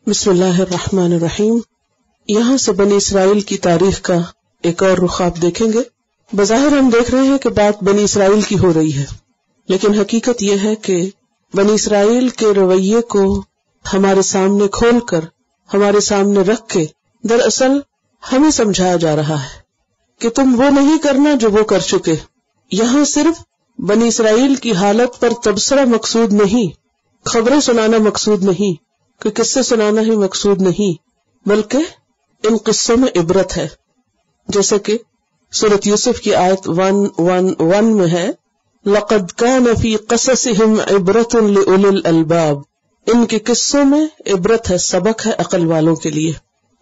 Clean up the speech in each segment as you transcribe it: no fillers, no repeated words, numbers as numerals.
بسم اللہ الرحمن الرحیم. یہاں سے بنی اسرائیل کی تاریخ کا ایک اور رخ آپ دیکھیں گے. بظاہر ہم دیکھ رہے ہیں کہ بات بنی اسرائیل کی ہو رہی ہے، لیکن حقیقت یہ ہے کہ بنی اسرائیل کے رویے کو ہمارے سامنے کھول کر، ہمارے سامنے رکھ کے دراصل ہمیں سمجھایا جا رہا ہے کہ تم وہ نہیں کرنا جو وہ کر چکے. یہاں صرف بنی اسرائیل کی حالت پر تبصرہ مقصود نہیں، خبریں سنانا مقصود نہیں، کہ قصے سنانا ہی مقصود نہیں، بلکہ ان قصوں میں عبرت ہے. جیسے کہ سورۃ یوسف کی آیت 111 میں ہے، لَقَدْ كَانَ فِي قَصَصِهِمْ عِبْرَةٌ لِأُولِي الْأَلْبَابِ. ان کے قصوں میں عبرت ہے، سبق ہے عقل والوں کے لیے.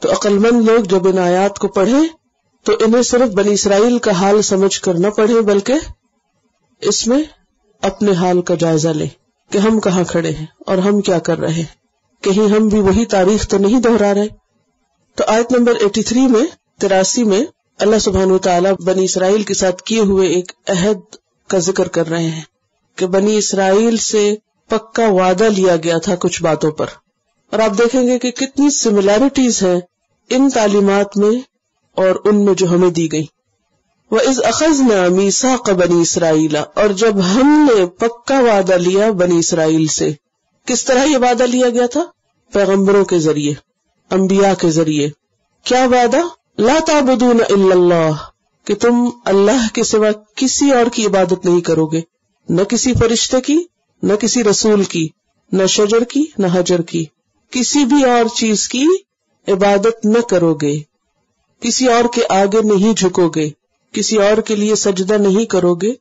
تو عقل مند لوگ جب ان آیات کو پڑھیں تو انہیں صرف بنی اسرائیل کا حال سمجھ کر نہ پڑھیں، بلکہ اس میں اپنے حال کا جائزہ لیں کہ ہم کہاں کھڑے ہیں اور ہم کیا کر رہے ہیں، کہیں ہم بھی وہی تاریخ تو نہیں دہرا رہے. تو آیت نمبر 83 میں اللہ سبحانہ وتعالی بنی اسرائیل کے ساتھ کیے ہوئے ایک عہد کا ذکر کر رہے ہیں کہ بنی اسرائیل سے پکا وعدہ لیا گیا تھا کچھ باتوں پر، اور آپ دیکھیں گے کہ کتنی سملیرٹیز ہیں ان تعلیمات میں اور ان میں جو ہمیں دی گئی. وَإِذْ أَخَذْنَا مِيثَاقَ بَنِي إِسْرَائِيلَ، اور جب ہم نے پکا وعدہ لیا بنی اسرائیل سے. کس طرح یہ وعدہ لیا گیا تھا؟ پیغمبروں کے ذریعے، انبیاء کے ذریعے. کیا وعدہ؟ لا تعبدون الا اللہ، کہ تم اللہ کے سوا کسی اور کی عبادت نہیں کرو گے، نہ کسی فرشتے کی، نہ کسی رسول کی، نہ شجر کی، نہ حجر کی، کسی بھی اور چیز کی عبادت نہ کرو گے، کسی اور کے آگے نہیں جھکو گے، کسی اور کے لیے سجدہ نہیں کرو گے،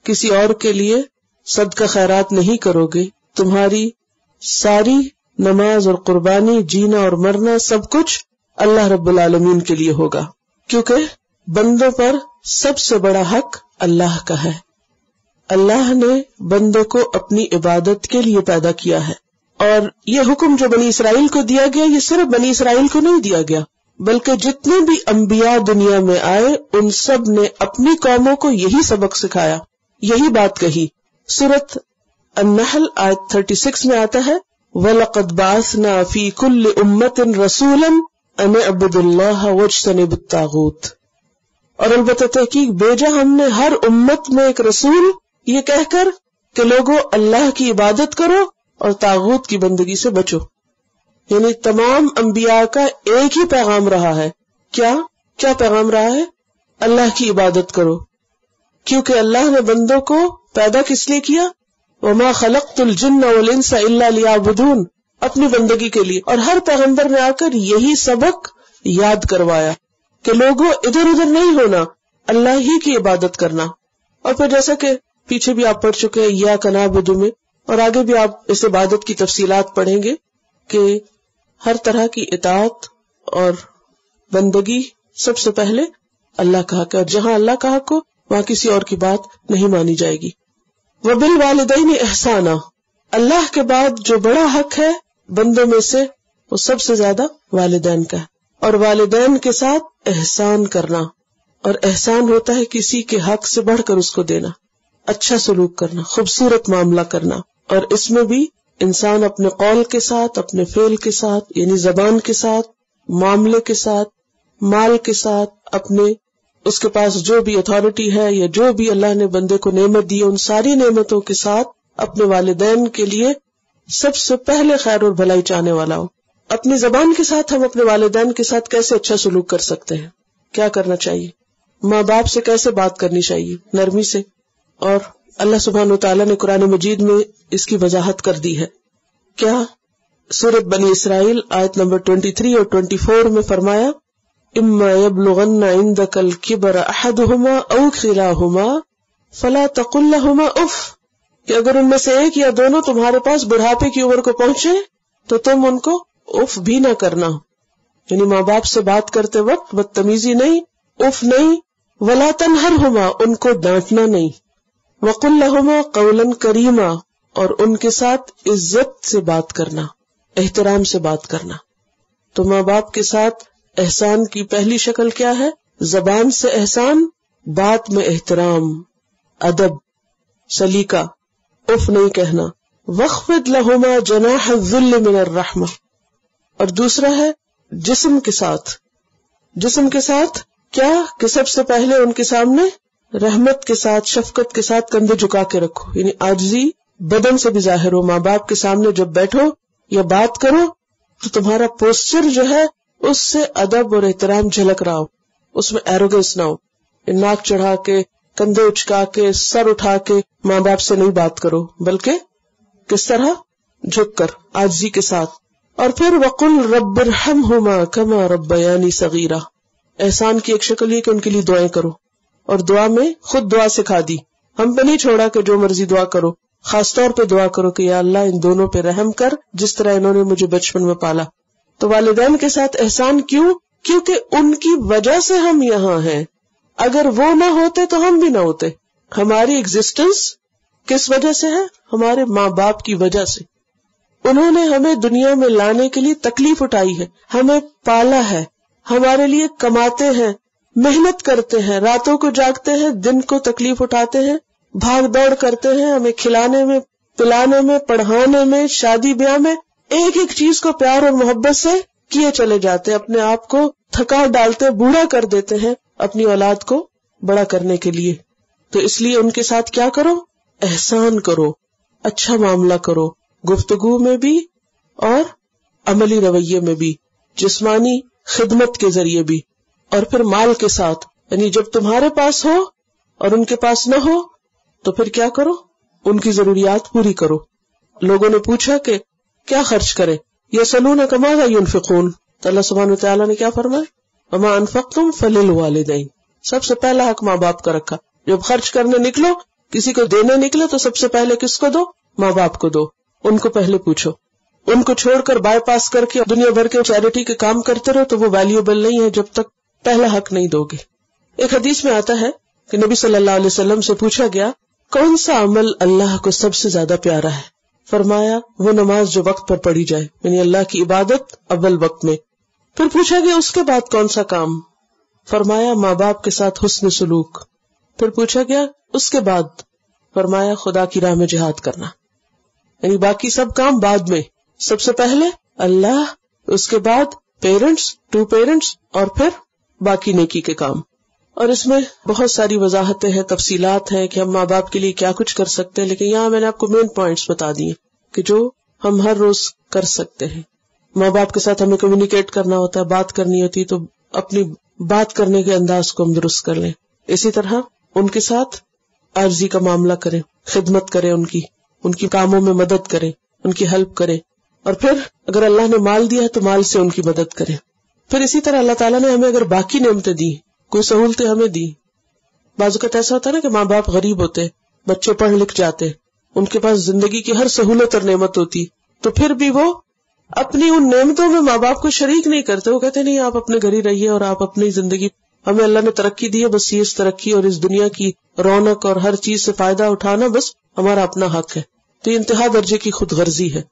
کسی اور کے لیے صدقہ خیرات نہیں کرو گے. تمہاری ساری نماز اور قربانی، جینا اور مرنا، سب کچھ اللہ رب العالمین کے لیے ہوگا، کیونکہ بندوں پر سب سے بڑا حق اللہ کا ہے. اللہ نے بندوں کو اپنی عبادت کے لیے پیدا کیا ہے، اور یہ حکم جو بنی اسرائیل کو دیا گیا، یہ صرف بنی اسرائیل کو نہیں دیا گیا، بلکہ جتنے بھی انبیاء دنیا میں آئے ان سب نے اپنی قوموں کو یہی سبق سکھایا، یہی بات کہی. سورۃ النحل آیت 36 میں آتا ہے، وَلَقَدْ بَعَثْنَا فِي كُلِّ أُمَّةٍ رَسُولًا أَنِ اعْبُدُوا اللَّهَ وَاجْتَنِبُوا الطَّاغُوتَ، اور البتہ تحقیق بھیجا ہم نے ہر امت میں ایک رسول یہ کہہ کر کہ لوگوں اللہ کی عبادت کرو اور طاغوت کی بندگی سے بچو. یعنی تمام انبیاء کا ایک ہی پیغام رہا ہے. کیا پیغام رہا ہے؟ اللہ کی عبادت کرو، کیونکہ اللہ نے بندوں کو پیدا کس لیے کیا؟ وَمَا خَلَقْتُ الْجِنَّ وَالْإِنسَ إِلَّا لِيَعْبُدُونَ، اپنی بندگی کے لیے. اور ہر پیغمبر نے آ کر یہی سبق یاد کروایا کہ لوگوں ادھر ادھر نہیں ہونا، اللہ ہی کی عبادت کرنا. اور پھر جیسا کہ پیچھے بھی آپ پڑھ چکے ہیں اِيَّاكَ نَعْبُدُ میں، اور آگے بھی آپ اس عبادت کی تفصیلات پڑھیں گے کہ ہر طرح کی اطاعت اور بندگی سب سے پہلے اللہ کا حق ہے، اور جہاں اللہ کا حق ہو وہاں کسی اور کی بات نہیں مانی جائے گی. وَبِالْوَالِدَيْنِ إِحْسَانًا، اللہ کے بعد جو بڑا حق ہے بندوں میں سے وہ سب سے زیادہ والدین کا ہے، اور والدین کے ساتھ احسان کرنا. اور احسان ہوتا ہے کسی کے حق سے بڑھ کر اس کو دینا، اچھا سلوک کرنا، خوبصورت معاملہ کرنا. اور اس میں بھی انسان اپنے قول کے ساتھ، اپنے فعل کے ساتھ، یعنی زبان کے ساتھ، معاملے کے ساتھ، مال کے ساتھ، اپنے اس کے پاس جو بھی اتھارٹی ہے یا جو بھی اللہ نے بندے کو نعمت دی، ان ساری نعمتوں کے ساتھ اپنے والدین کے لیے سب سے پہلے خیر اور بھلائی چاہنے والا ہو. اپنی زبان کے ساتھ ہم اپنے والدین کے ساتھ کیسے اچھا سلوک کر سکتے ہیں؟ کیا کرنا چاہیے؟ ماں باپ سے کیسے بات کرنی چاہیے؟ نرمی سے. اور اللہ سبحانہ وتعالیٰ نے قرآن مجید میں اس کی وضاحت کر دی ہے. کیا؟ سورۃ بنی اسرائیل آیت نمبر 23 اور 24 میں فرمایا، اِمَّا يَبْلُغَنَّ عِنْدَكَ الْكِبَرَ أَحَدُهُمَا أَوْ كِلَاهُمَا فَلَا تَقُلْ لَهُمَا اُفٍّ، کہ اگر ان میں سے ایک یا دونوں تمہارے پاس بڑھاپے کی عمر کو پہنچے تو تم ان کو اف بھی نہ کرنا. یعنی ماں باپ سے بات کرتے وقت بدتمیزی نہیں، اف نہیں. وَلَا تَنْهَرْهُمَا، ان کو ڈانٹنا نہیں. وَقُلْ لَهُمَا قَوْلًا كَرِيمًا، اور ان کے ساتھ عزت سے بات کرنا، احترام سے بات کرنا. تو ماں باپ کے ساتھ احسان کی پہلی شکل کیا ہے؟ زبان سے احسان، بات میں احترام، ادب، سلیقہ، اف نہیں کہنا. وَاخْفِضْ لَهُمَا جَنَاحَ الذُّلِّ مِنَ الرَّحْمَةِ، اور دوسرا ہے جسم کے ساتھ. جسم کے ساتھ کیا کہ سب سے پہلے ان کے سامنے رحمت کے ساتھ شفقت کے ساتھ کندھے جھکا کے رکھو، یعنی عاجزی بدن سے بھی ظاہر ہو. ماں باپ کے سامنے جب بیٹھو یا بات کرو تو تمہارا پوسچر جو ہے اس سے ادب اور احترام جھلک رہا ہو، اس میں ایروگنس نہ ہو. ناک چڑھا کے کندھے اچکا کے سر اٹھا کے ماں باپ سے نہیں بات کرو، بلکہ کس طرح جھک کر عاجزی کے ساتھ. اور پھر وقل رب ارحمہما کما ربیانی صغیرا، احسان کی ایک شکل یہ کہ ان کے لیے دعائیں کرو، اور دعا میں خود دعا سکھا دی. ہم پہ نہیں چھوڑا کہ جو مرضی دعا کرو، خاص طور پہ دعا کرو کہ یا اللہ ان دونوں پہ رحم کر جس طرح انہوں نے مجھے بچپن میں پالا. تو والدین کے ساتھ احسان کیوں؟ کیونکہ ان کی وجہ سے ہم یہاں ہیں. اگر وہ نہ ہوتے تو ہم بھی نہ ہوتے. ہماری ایگزسٹنس کس وجہ سے ہے؟ ہمارے ماں باپ کی وجہ سے. انہوں نے ہمیں دنیا میں لانے کے لیے تکلیف اٹھائی ہے، ہمیں پالا ہے، ہمارے لیے کماتے ہیں، محنت کرتے ہیں، راتوں کو جاگتے ہیں، دن کو تکلیف اٹھاتے ہیں، بھاگ دوڑ کرتے ہیں، ہمیں کھلانے میں، پلانے میں، پڑھانے میں، شادی بیاہ میں ایک ایک چیز کو پیار اور محبت سے کیے چلے جاتے ہیں. اپنے آپ کو تھکا ڈالتے، بوڑھا کر دیتے ہیں اپنی اولاد کو بڑا کرنے کے لیے. تو اس لیے ان کے ساتھ کیا کرو؟ احسان کرو، اچھا معاملہ کرو، گفتگو میں بھی اور عملی رویے میں بھی، جسمانی خدمت کے ذریعے بھی، اور پھر مال کے ساتھ. یعنی جب تمہارے پاس ہو اور ان کے پاس نہ ہو تو پھر کیا کرو؟ ان کی ضروریات پوری کرو. لوگوں نے پوچھا کہ کیا خرچ کرے؟ یسألونک ماذا ينفقون، تو اللہ سبحانہ وتعالیٰ نے کیا فرمایا؟ وما انفقتم فللوالدین. سب سے پہلا حق ماں باپ کا رکھا. جب خرچ کرنے نکلو، کسی کو دینے نکلو تو سب سے پہلے کس کو دو؟ ماں باپ کو دو. ان کو پہلے پوچھو. ان کو چھوڑ کر بائی پاس کر کے دنیا بھر کے چیریٹی کے کام کرتے رہو تو وہ ویلیوبل نہیں ہے جب تک پہلا حق نہیں دو گے. ایک حدیث میں آتا ہے کہ نبی صلی اللہ علیہ وسلم سے پوچھا گیا کون سا عمل اللہ کو سب سے زیادہ پیارا ہے؟ فرمایا وہ نماز جو وقت پر پڑھی جائے، یعنی اللہ کی عبادت اول وقت میں. پھر پوچھا گیا اس کے بعد کون سا کام؟ فرمایا ماں باپ کے ساتھ حسن سلوک. پھر پوچھا گیا اس کے بعد؟ فرمایا خدا کی راہ میں جہاد کرنا. یعنی باقی سب کام بعد میں، سب سے پہلے اللہ، اس کے بعد پیرنٹس، 2 پیرنٹس، اور پھر باقی نیکی کے کام. اور اس میں بہت ساری وضاحتیں ہیں، تفصیلات ہیں کہ ہم ماں باپ کے لیے کیا کچھ کر سکتے ہیں، لیکن یہاں میں نے آپ کو مین پوائنٹس بتا دیے کہ جو ہم ہر روز کر سکتے ہیں. ماں باپ کے ساتھ ہمیں کمیونیکیٹ کرنا ہوتا ہے، بات کرنی ہوتی، تو اپنی بات کرنے کے انداز کو ہم درست کر لیں. اسی طرح ان کے ساتھ عاجزی کا معاملہ کریں، خدمت کریں، ان کی کاموں میں مدد کریں، ان کی ہیلپ کریں. اور پھر اگر اللہ نے مال دیا ہے تو مال سے ان کی مدد کریں. پھر اسی طرح اللہ تعالیٰ نے ہمیں اگر باقی نعمتیں دی، کوئی سہولتیں ہمیں دی. بعض اوقات ایسا ہوتا ہے نا کہ ماں باپ غریب ہوتے، بچے پڑھ لکھ جاتے، ان کے پاس زندگی کی ہر سہولت اور نعمت ہوتی، تو پھر بھی وہ اپنی ان نعمتوں میں ماں باپ کو شریک نہیں کرتے. وہ کہتے نہیں آپ اپنے گھر ہی رہیے اور آپ اپنی زندگی، ہمیں اللہ نے ترقی دی ہے، بس یہ اس ترقی اور اس دنیا کی رونق اور ہر چیز سے فائدہ اٹھانا بس ہمارا اپنا حق ہے. تو یہ انتہا درجے کی خود غرضی ہے.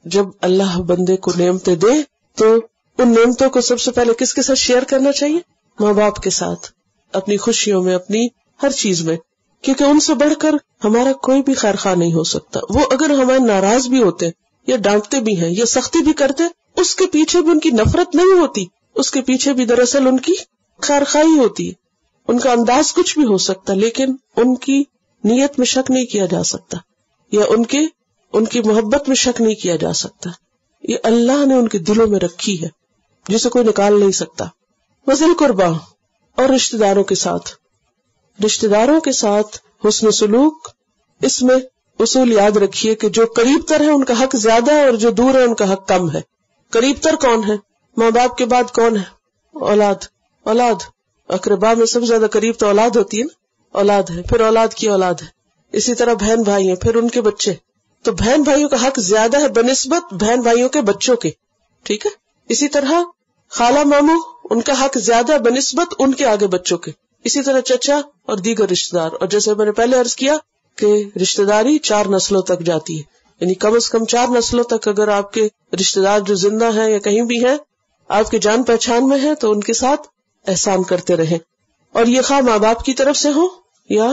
جب اللہ بندے کو نعمتیں دے تو ان نعمتوں کو سب سے پہلے کس کے ساتھ شیئر کرنا چاہیے؟ ماں باپ کے ساتھ، اپنی خوشیوں میں، اپنی ہر چیز میں، کیونکہ ان سے بڑھ کر ہمارا کوئی بھی خیر خواہ نہیں ہو سکتا. وہ اگر ہمارے ناراض بھی ہوتے یا ڈانٹتے بھی ہیں یا سختی بھی کرتے، اس کے پیچھے بھی ان کی نفرت نہیں ہوتی، اس کے پیچھے بھی دراصل ان کی خیر خواہی ہوتی ہے. ان کا انداز کچھ بھی ہو سکتا لیکن ان کی نیت میں شک نہیں کیا جا سکتا، یا ان کی محبت میں شک نہیں کیا جا سکتا. یہ اللہ نے ان کے دلوں میں رکھی ہے جسے کوئی نکال نہیں سکتا. وذل قربا، اور رشتہ داروں کے ساتھ حسن سلوک. اس میں اصول یاد رکھیے کہ جو قریب تر ہے ان کا حق زیادہ ہے اور جو دور ہے ان کا حق کم ہے. قریب تر کون ہے؟ ماں باپ کے بعد کون ہے؟ اولاد. اقربا میں سب سے زیادہ قریب تو اولاد ہوتی ہے نا، اولاد ہے، پھر اولاد کی اولاد ہے. اسی طرح بہن بھائی ہیں، پھر ان کے بچے. تو بہن بھائیوں کا حق زیادہ ہے بنسبت بہن بھائیوں کے بچوں کے، ٹھیک ہے. اسی طرح خالہ ماموں، ان کا حق زیادہ بنسبت ان کے آگے بچوں کے. اسی طرح چچا اور دیگر رشتہ دار. اور جیسے میں نے پہلے عرض کیا کہ رشتہ داری 4 نسلوں تک جاتی ہے، یعنی کم از کم 4 نسلوں تک اگر آپ کے رشتہ دار جو زندہ ہیں یا کہیں بھی ہیں آپ کے جان پہچان میں ہیں تو ان کے ساتھ احسان کرتے رہیں. اور یہ خواہ ماں باپ کی طرف سے ہو یا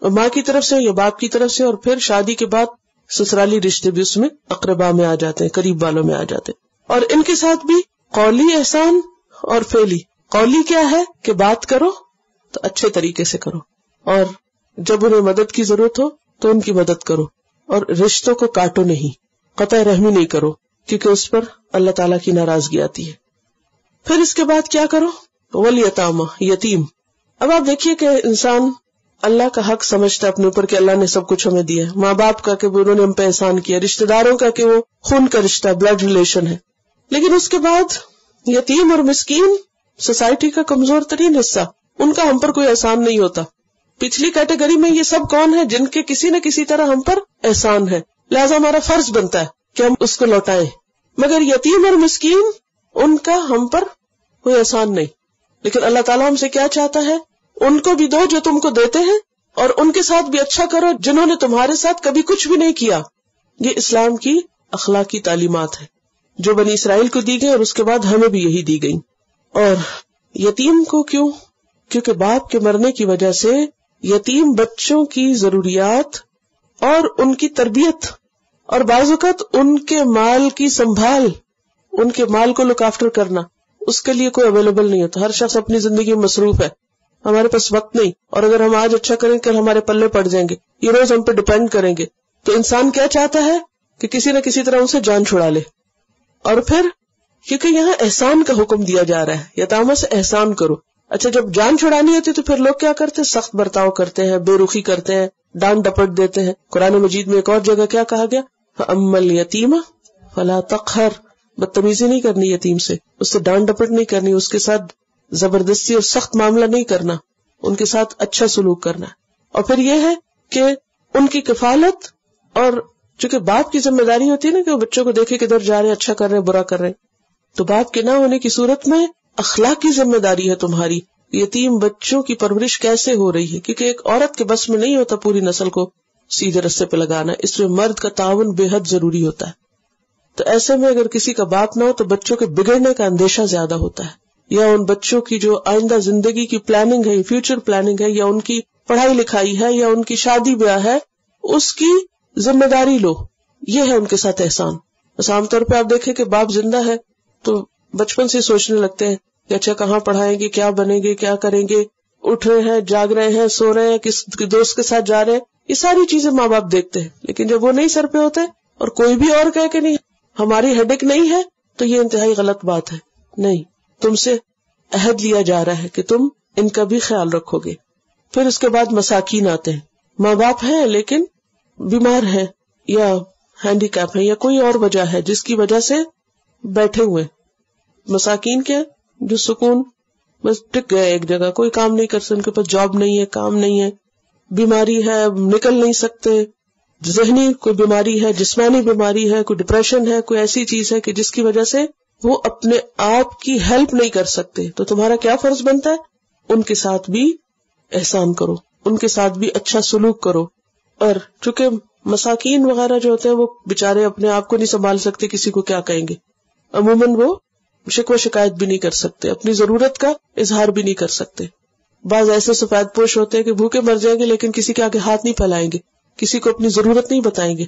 ماں کی طرف سے یا باپ کی طرف سے. اور پھر شادی کے بعد سسرالی رشتے بھی اس میں اقربا میں آ جاتے ہیں، قریب والوں میں آ جاتے ہیں. اور ان کے ساتھ بھی قولی احسان اور فعلی. قولی کیا ہے کہ بات کرو تو اچھے طریقے سے کرو، اور جب انہیں مدد کی ضرورت ہو تو ان کی مدد کرو، اور رشتوں کو کاٹو نہیں، قطع رحمی نہیں کرو، کیونکہ اس پر اللہ تعالیٰ کی ناراضگی آتی ہے. پھر اس کے بعد کیا کرو؟ والیتامى، یتیم. اب آپ دیکھیے کہ انسان اللہ کا حق سمجھتا ہے اپنے اوپر کہ اللہ نے سب کچھ ہمیں دیا ہے، ماں باپ کا کہ انہوں نے ہم پہ احسان کیا، رشتہ داروں کا کہ وہ خون کا رشتہ، بلڈ ریلیشن ہے، لیکن اس کے بعد یتیم اور مسکین سوسائٹی کا کمزور ترین حصہ، ان کا ہم پر کوئی احسان نہیں ہوتا. پچھلی کیٹیگری میں یہ سب کون ہے؟ جن کے کسی نہ کسی طرح ہم پر احسان ہے، لہذا ہمارا فرض بنتا ہے کہ ہم اس کو لوٹائیں. مگر یتیم اور مسکین ان کا ہم پر کوئی احسان نہیں. لیکن اللہ تعالیٰ ہم سے کیا چاہتا ہے؟ ان کو بھی دو جو تم کو دیتے ہیں، اور ان کے ساتھ بھی اچھا کرو جنہوں نے تمہارے ساتھ کبھی کچھ بھی نہیں کیا. یہ اسلام کی اخلاقی تعلیمات ہے جو بنی اسرائیل کو دی گئی، اور اس کے بعد ہمیں بھی یہی دی گئی. اور یتیم کو کیوں؟ کیونکہ باپ کے مرنے کی وجہ سے یتیم بچوں کی ضروریات اور ان کی تربیت اور بعض اوقات ان کے مال کی سنبھال، ان کے مال کو لک آفٹر کرنا، اس کے لیے کوئی اویلیبل نہیں ہوتا. ہر شخص اپنی زندگی میں مصروف ہے، ہمارے پاس وقت نہیں، اور اگر ہم آج اچھا کریں کل ہمارے پلے پڑ جائیں گے، یہ روز ہم پہ ڈیپینڈ کریں گے. تو انسان کیا چاہتا ہے کہ کسی نہ کسی طرح اسے جان چھڑا لے. اور پھر کیونکہ یہاں احسان کا حکم دیا جا رہا ہے، یتامہ سے احسان کرو. اچھا جب جان چھڑانی ہوتی تو پھر لوگ کیا کرتے ہیں؟ سخت برتاؤ کرتے ہیں، بے رخی کرتے ہیں، ڈانٹ ڈپٹ دیتے ہیں. قرآن مجید میں ایک اور جگہ کیا کہا گیا؟ فَأَمَّا الْيَتِيمَ فَلَا تَقْهَرْ. بدتمیزی نہیں کرنی یتیم سے، اس سے ڈانٹ ڈپٹ نہیں کرنی، اس کے ساتھ زبردستی اور سخت معاملہ نہیں کرنا، ان کے ساتھ اچھا سلوک کرنا. اور پھر یہ ہے کہ ان کی کفالت، اور چونکہ باپ کی ذمہ داری ہوتی ہے نا کہ وہ بچوں کو دیکھے کدھر جا رہے ہیں، اچھا کر رہے ہیں برا کر رہے ہیں، تو باپ کے نہ ہونے کی صورت میں اخلاقی ذمہ داری ہے تمہاری یتیم بچوں کی پرورش کیسے ہو رہی ہے. کیونکہ ایک عورت کے بس میں نہیں ہوتا پوری نسل کو سیدھے رستے پہ لگانا، اس میں مرد کا تعاون بے حد ضروری ہوتا ہے. تو ایسے میں اگر کسی کا باپ نہ ہو تو بچوں کے بگڑنے کا اندیشہ زیادہ ہوتا ہے، یا ان بچوں کی جو آئندہ زندگی کی پلاننگ ہے، فیوچر پلاننگ ہے، یا ان کی پڑھائی لکھائی ہے، یا ان کی شادی بیاہ ہے، اس کی ذمہ داری لو. یہ ہے ان کے ساتھ احسان. بس عام طور پہ آپ دیکھیں کہ باپ زندہ ہے تو بچپن سے سوچنے لگتے ہیں کہ اچھا کہاں پڑھائیں گے، کیا بنیں گے، کیا کریں گے، اٹھ رہے ہیں، جاگ رہے ہیں، سو رہے ہیں، کس دوست کے ساتھ جا رہے ہیں، یہ ساری چیزیں ماں باپ دیکھتے ہیں. لیکن جب وہ نہیں سر پہ ہوتے اور کوئی بھی اور کہے کہ نہیں ہماری ہیڈک نہیں ہے، تو یہ انتہائی غلط بات ہے. نہیں، تم سے عہد لیا جا رہا ہے کہ تم ان کا بھی خیال رکھو گے. پھر اس کے بعد مساکین آتے ہیں. ماں باپ ہیں لیکن بیمار ہیں یا ہینڈی کیپ ہے یا کوئی اور وجہ ہے جس کی وجہ سے بیٹھے ہوئے. مساکین کیا؟ جو سکون بس ٹک گئے ایک جگہ، کوئی کام نہیں کر سکتے، ان کے پاس جاب نہیں ہے، کام نہیں ہے، بیماری ہے، نکل نہیں سکتے، ذہنی کوئی بیماری ہے، جسمانی بیماری ہے، کوئی ڈپریشن ہے، کوئی ایسی چیز ہے کہ جس کی وجہ سے وہ اپنے آپ کی ہیلپ نہیں کر سکتے. تو تمہارا کیا فرض بنتا ہے؟ ان کے ساتھ بھی احسان کرو، ان کے ساتھ بھی اچھا سلوک کرو. اور چونکہ مساکین وغیرہ جو ہوتے ہیں وہ بےچارے اپنے آپ کو نہیں سنبھال سکتے، کسی کو کیا کہیں گے، عموماً وہ شکوہ شکایت بھی نہیں کر سکتے، اپنی ضرورت کا اظہار بھی نہیں کر سکتے. بعض ایسے سفید پوش ہوتے ہیں کہ بھوکے مر جائیں گے لیکن کسی کے آگے ہاتھ نہیں پھیلائیں گے، کسی کو اپنی ضرورت نہیں بتائیں گے.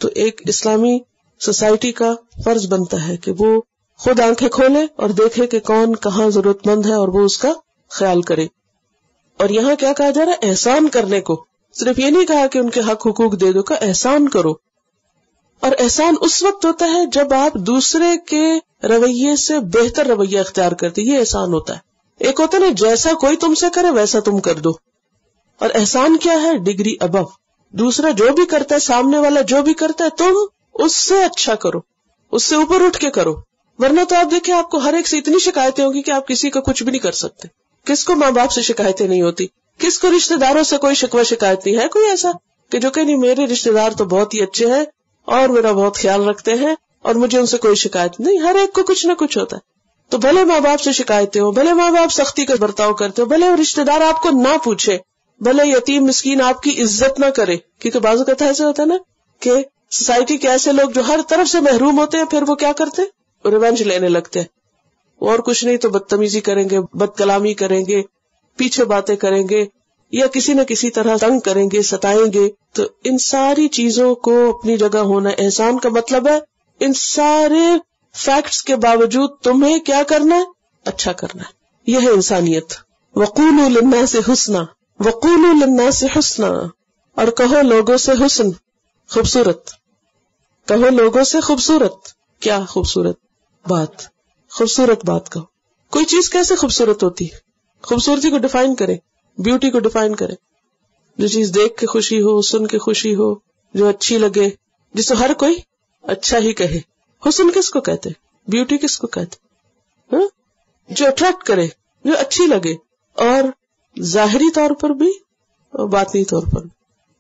تو ایک اسلامی سوسائٹی کا فرض بنتا ہے کہ وہ خود آنکھیں کھولے اور دیکھے کہ کون کہاں ضرورت مند ہے اور وہ اس کا خیال کرے. اور یہاں کیا کہا جا رہا ہے؟ احسان کرنے کو. صرف یہ نہیں کہا کہ ان کے حق حقوق دے دو، کا احسان کرو. اور احسان اس وقت ہوتا ہے جب آپ دوسرے کے رویے سے بہتر رویہ اختیار کرتے، یہ احسان ہوتا ہے. ایک ہوتا ہے نا جیسا کوئی تم سے کرے ویسا تم کر دو، اور احسان کیا ہے؟ ڈگری ابو. دوسرا جو بھی کرتا ہے، سامنے والا جو بھی کرتا ہے، تم اس سے اچھا کرو، اس سے اوپر اٹھ کے کرو. ورنہ تو آپ دیکھیں آپ کو ہر ایک سے اتنی شکایتیں ہوگی کہ آپ کسی کا کچھ بھی نہیں کر سکتے. کس کو ماں باپ سے شکایتیں نہیں ہوتی؟ کس کو رشتہ داروں سے کوئی شکوہ شکایت نہیں ہے؟ کوئی ایسا کہ جو کہ نہیں میرے رشتہ دار تو بہت ہی اچھے ہیں اور میرا بہت خیال رکھتے ہیں اور مجھے ان سے کوئی شکایت نہیں. ہر ایک کو کچھ نہ کچھ ہوتا ہے. تو بھلے ماں باپ سے شکایتیں ہو، بھلے ماں باپ سختی کا برتاؤ کرتے ہو، بھلے رشتہ دار آپ کو نہ پوچھے، بھلے یتیم مسکین آپ کی عزت نہ کرے. کیونکہ بعض اوقات ایسا ہوتا ہے نا کہ سوسائٹی کے ایسے لوگ جو ہر طرف سے محروم ہوتے ہیں، پھر وہ کیا کرتے ہیں؟ ریونج لینے لگتے ہیں. اور کچھ نہیں تو بدتمیزی کریں گے، بد کلامی کریں گے، پیچھے باتیں کریں گے، یا کسی نہ کسی طرح تنگ کریں گے، ستائیں گے. تو ان ساری چیزوں کو اپنی جگہ ہونا. احسان کا مطلب ہے ان سارے فیکٹس کے باوجود تمہیں کیا کرنا ہے؟ اچھا کرنا ہے. یہ ہے انسانیت. وقولوا للناس حسنا، وقولوا للناس حسنا، اور کہو لوگوں سے حسن، خوبصورت. کہو لوگوں سے خوبصورت. کیا خوبصورت بات؟ خوبصورت بات کہو. کوئی چیز کیسے خوبصورت ہوتی ہے؟ خوبصورتی کو ڈیفائن کریں، بیوٹی کو ڈیفائن کریں. جو چیز دیکھ کے خوشی ہو، سن کے خوشی ہو، جو اچھی لگے، جسے ہر کوئی اچھا ہی کہے. حسن کس کو کہتے؟ بیوٹی کس کو کہتے؟ جو اٹریکٹ کرے، جو اچھی لگے، اور ظاہری طور پر بھی اور باطنی طور پر بھی،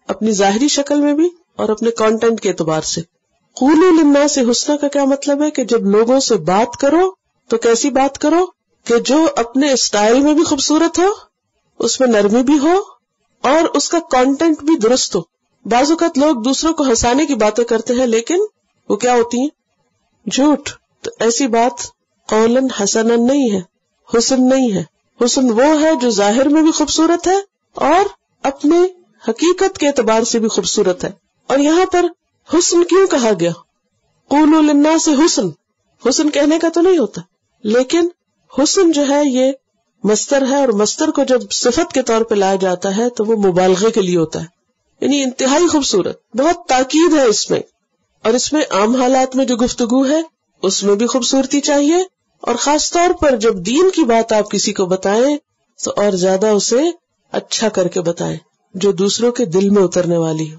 اپنی ظاہری شکل میں بھی اور اپنے کانٹینٹ کے اعتبار سے. قولوا للناس حسنا کا کیا مطلب ہے کہ جب لوگوں سے بات کرو تو کیسی بات کرو کہ جو اپنے اسٹائل میں بھی خوبصورت ہو، اس میں نرمی بھی ہو، اور اس کا کانٹینٹ بھی درست ہو. بعض اوقات لوگ دوسروں کو ہنسانے کی باتیں کرتے ہیں لیکن وہ کیا ہوتی ہیں؟ جھوٹ. تو ایسی بات قولاً حسنا نہیں ہے، حسن نہیں ہے. حسن وہ ہے جو ظاہر میں بھی خوبصورت ہے اور اپنے حقیقت کے اعتبار سے بھی خوبصورت ہے. اور یہاں پر حسن کیوں کہا گیا؟ قولوا للناس حسن، حسن کہنے کا تو نہیں ہوتا، لیکن حسن جو ہے یہ مصدر ہے، اور مصدر کو جب صفت کے طور پہ لایا جاتا ہے تو وہ مبالغے کے لیے ہوتا ہے، یعنی انتہائی خوبصورت. بہت تاکید ہے اس میں، اور اس میں عام حالات میں جو گفتگو ہے اس میں بھی خوبصورتی چاہیے، اور خاص طور پر جب دین کی بات آپ کسی کو بتائیں تو اور زیادہ اسے اچھا کر کے بتائیں جو دوسروں کے دل میں اترنے والی ہو.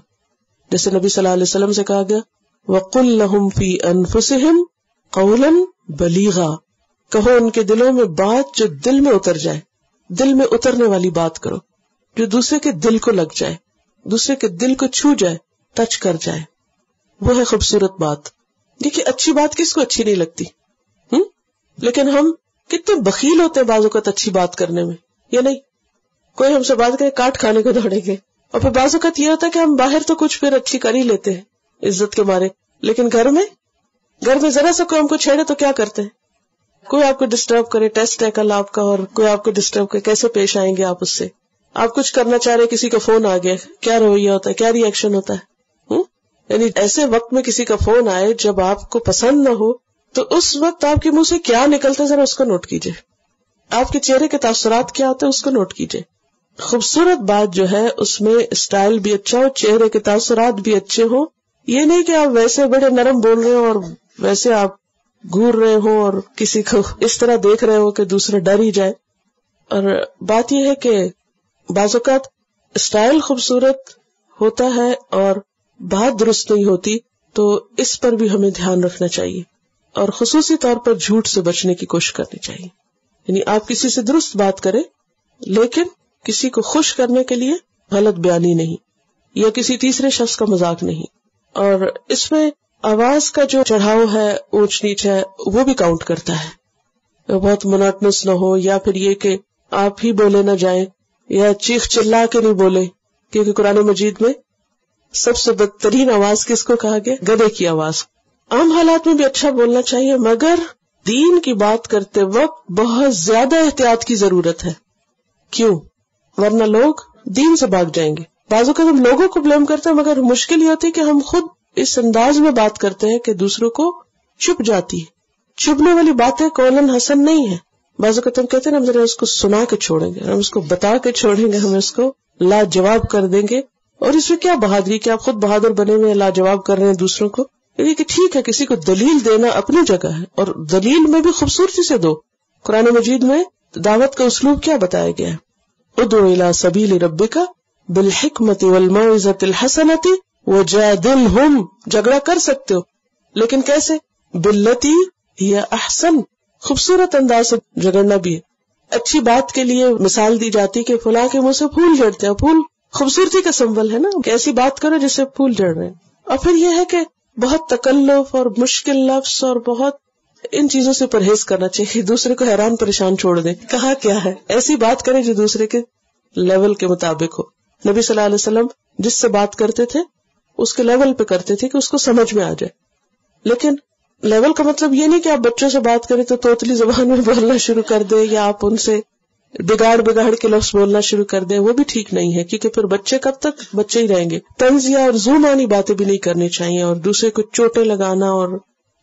جیسے نبی صلی اللہ علیہ وسلم سے کہا گیا وَقُلْ لَهُمْ فِي أَنفُسِهِمْ قَوْلًا بَلِيغًا، کہو ان کے دلوں میں بات جو دل میں اتر جائے، دل میں اترنے والی بات کرو جو دوسرے کے دل کو لگ جائے، دوسرے کے دل کو چھو جائے، ٹچ کر جائے. وہ ہے خوبصورت بات. دیکھیے اچھی بات کس کو اچھی نہیں لگتی، لیکن ہم کتنے بخیل ہوتے ہیں بعض اوقات اچھی بات کرنے میں. یا نہیں؟ کوئی ہم سے بات کرے کاٹ کھانے کو دوڑیں گے. اور پھر بعض اوقات یہ ہوتا ہے کہ ہم باہر تو کچھ پھر اچھی کر ہی لیتے ہیں عزت کے مارے، لیکن گھر میں ذرا سا کوئی ہم کو چھیڑے تو کیا کرتے ہیں؟ کوئی آپ کو ڈسٹرب کرے، ٹیسٹ ہے کل آپ کا، اور کوئی آپ کو ڈسٹرب کرے، کیسے پیش آئیں گے آپ اس سے؟ آپ کچھ کرنا چاہ رہے، کسی کا فون آ گیا، کیا رویہ ہوتا ہے، کیا ری ایکشن ہوتا ہے؟ یعنی ایسے وقت میں کسی کا فون آئے جب آپ کو پسند نہ ہو تو اس وقت آپ کے منہ سے کیا نکلتا ہے ذرا اس کو نوٹ کیجئے. آپ کے چہرے کے تاثرات کیا ہوتے ہیں اس کو نوٹ کیجئے. خوبصورت بات جو ہے اس میں اسٹائل بھی اچھا ہو، چہرے کے تاثرات بھی اچھے ہوں. یہ نہیں کہ آپ ویسے بڑے نرم بول رہے ہو اور ویسے آپ گھور رہے ہو اور کسی کو اس طرح دیکھ رہے ہو کہ دوسرا ڈر ہی جائے. اور بات یہ ہے کہ بعض اوقات اسٹائل خوبصورت ہوتا ہے اور بات درست نہیں ہوتی، تو اس پر بھی ہمیں دھیان رکھنا چاہیے، اور خصوصی طور پر جھوٹ سے بچنے کی کوشش کرنی چاہیے. یعنی آپ کسی سے درست بات کریں لیکن کسی کو خوش کرنے کے لیے غلط بیانی نہیں، یا کسی تیسرے شخص کا مذاق نہیں. اور اس میں آواز کا جو چڑھاؤ ہے، اونچ نیچ ہے، وہ بھی کاؤنٹ کرتا ہے. بہت مناٹنس نہ ہو، یا پھر یہ کہ آپ ہی بولے نہ جائیں، یا چیخ چلا کے نہیں بولے، کیونکہ قرآن مجید میں سب سے بدترین آواز کس کو کہا گیا؟ گدھے کی آواز. عام حالات میں بھی اچھا بولنا چاہیے، مگر دین کی بات کرتے وقت بہت زیادہ احتیاط کی ضرورت ہے. کیوں؟ ورنہ لوگ دین سے بھاگ جائیں گے. بعض اوقات ہم لوگوں کو بلیم کرتے ہیں، مگر مشکل یہ ہوتی ہے کہ ہم خود اس انداز میں بات کرتے ہیں کہ دوسروں کو چپ جاتی ہے. چبھنے والی باتیں قولاً حسن نہیں ہے. بعض اوقات ہم کہتے ہیں ہم ذرا اس کو سنا کے چھوڑیں گے، ہم اس کو بتا کے چھوڑیں گے، ہم اس کو لاجواب کر دیں گے. اور اس میں کیا بہادری کہ آپ خود بہادر بنے ہوئے لاجواب کر رہے ہیں دوسروں کو. یعنی کہ ٹھیک ہے کسی کو دلیل دینا اپنی جگہ ہے، اور دلیل میں بھی خوبصورتی سے دو. قرآن مجید میں دعوت کا اسلوب کیا بتایا گیا ہے؟ ادعو الی سبیل ربک بالحکمت والموعظۃ الحسنۃ وجادلہم. جھگڑا کر سکتے ہو لیکن کیسے؟ باللتی ہی احسن. خوبصورت انداز سے جھگڑنا بھی ہے. اچھی بات کے لیے مثال دی جاتی کہ فلاں کے منہ سے پھول جھڑتے ہیں. پھول خوبصورتی کا سمبل ہے نا، کہ ایسی بات کرو جس سے پھول جھڑ رہے ہیں. اور پھر یہ ہے کہ بہت تکلف اور مشکل لفظ اور بہت ان چیزوں سے پرہیز کرنا چاہیے. دوسرے کو حیران پریشان چھوڑ دیں، کہا کیا ہے. ایسی بات کریں جو دوسرے کے لیول کے مطابق ہو. نبی صلی اللہ علیہ وسلم جس سے بات کرتے تھے اس کے لیول پہ کرتے تھے کہ اس کو سمجھ میں آ جائے. لیکن لیول کا مطلب یہ نہیں کہ آپ بچوں سے بات کریں تو توتلی زبان میں بولنا شروع کر دیں، یا آپ ان سے بگاڑ کے لفظ بولنا شروع کر دیں. وہ بھی ٹھیک نہیں ہے، کیونکہ پھر بچے کب تک بچے ہی رہیں گے. طنزیہ اور زومانی باتیں بھی نہیں کرنی چاہیے، اور دوسرے کو چوٹیں لگانا اور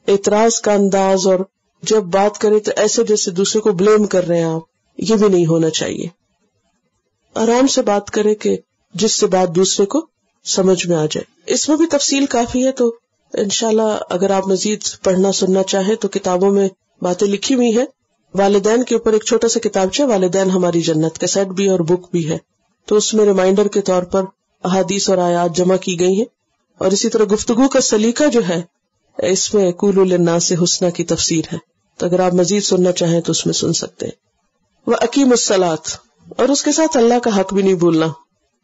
اعتراض کا انداز، اور جب بات کرے تو ایسے جیسے دوسرے کو بلیم کر رہے ہیں آپ، یہ بھی نہیں ہونا چاہیے. آرام سے بات کرے کہ جس سے بات دوسرے کو سمجھ میں آ جائے. اس میں بھی تفصیل کافی ہے، تو انشاءاللہ اگر آپ مزید پڑھنا سننا چاہیں تو کتابوں میں باتیں لکھی ہوئی ہیں. والدین کے اوپر ایک چھوٹا سا کتابچہ والدین ہماری جنت کا سیٹ بھی اور بک بھی ہے، تو اس میں ریمائنڈر کے طور پر احادیث اور آیات جمع کی گئی ہیں. اور اسی طرح گفتگو کا سلیقہ جو ہے اس میں قولوا للناس حسنا کی تفسیر ہے، تو اگر آپ مزید سننا چاہیں تو اس میں سن سکتے ہیں. وَأَقِیمُوا الصَّلَاةَ، اور اس کے ساتھ اللہ کا حق بھی نہیں بھولنا.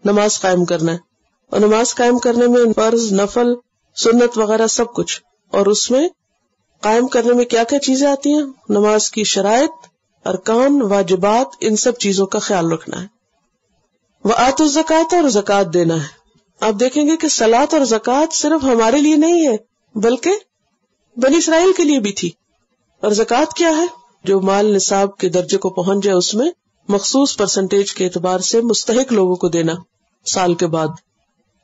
نماز قائم کرنا ہے، اور نماز قائم کرنے میں فرض، نفل، سنت وغیرہ سب کچھ، اور اس میں قائم کرنے میں کیا کیا چیزیں آتی ہیں، نماز کی شرائط، ارکان، واجبات، ان سب چیزوں کا خیال رکھنا ہے. وَآتُوا الزَّکاۃَ، اور زکوٰۃ دینا ہے. آپ دیکھیں گے کہ صلاۃ اور زکوٰۃ صرف ہمارے لیے نہیں ہے بلکہ بنی اسرائیل کے لیے بھی تھی. اور زکوٰۃ کیا ہے؟ جو مال نصاب کے درجے کو پہنچ جائے اس میں مخصوص پرسنٹیج کے اعتبار سے مستحق لوگوں کو دینا سال کے بعد.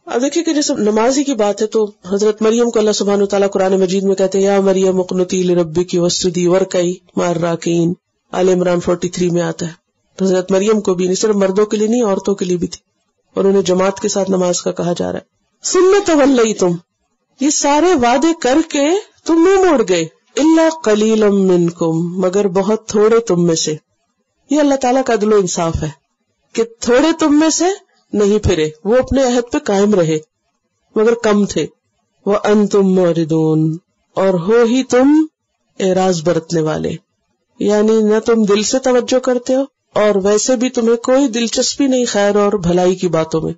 اب دیکھیں کہ جیسے نمازی کی بات ہے تو حضرت مریم کو اللہ سبحانہ وتعالیٰ قرآن مجید میں کہتے ہیں یا مریم اقنتی لربکی واسجدی وارکعی مع الراکعین. آل عمران 43 میں آتا ہے. تو حضرت مریم کو بھی نہیں، صرف مردوں کے لیے نہیں، عورتوں کے لیے بھی تھی، اور انہیں جماعت کے ساتھ نماز کا کہا جا رہا ہے. ثم تولیتم، یہ سارے وعدے کر کے تم منہ موڑ گئے. الا قلیلا منکم، مگر بہت تھوڑے تم میں سے. یہ اللہ تعالیٰ کا عدل و انصاف ہے کہ تھوڑے تم میں سے نہیں پھرے، وہ اپنے عہد پہ قائم رہے مگر کم تھے. وانتم معرضون، اور ہو ہی تم اعراض برتنے والے، یعنی نہ تم دل سے توجہ کرتے ہو اور ویسے بھی تمہیں کوئی دلچسپی نہیں خیر اور بھلائی کی باتوں میں.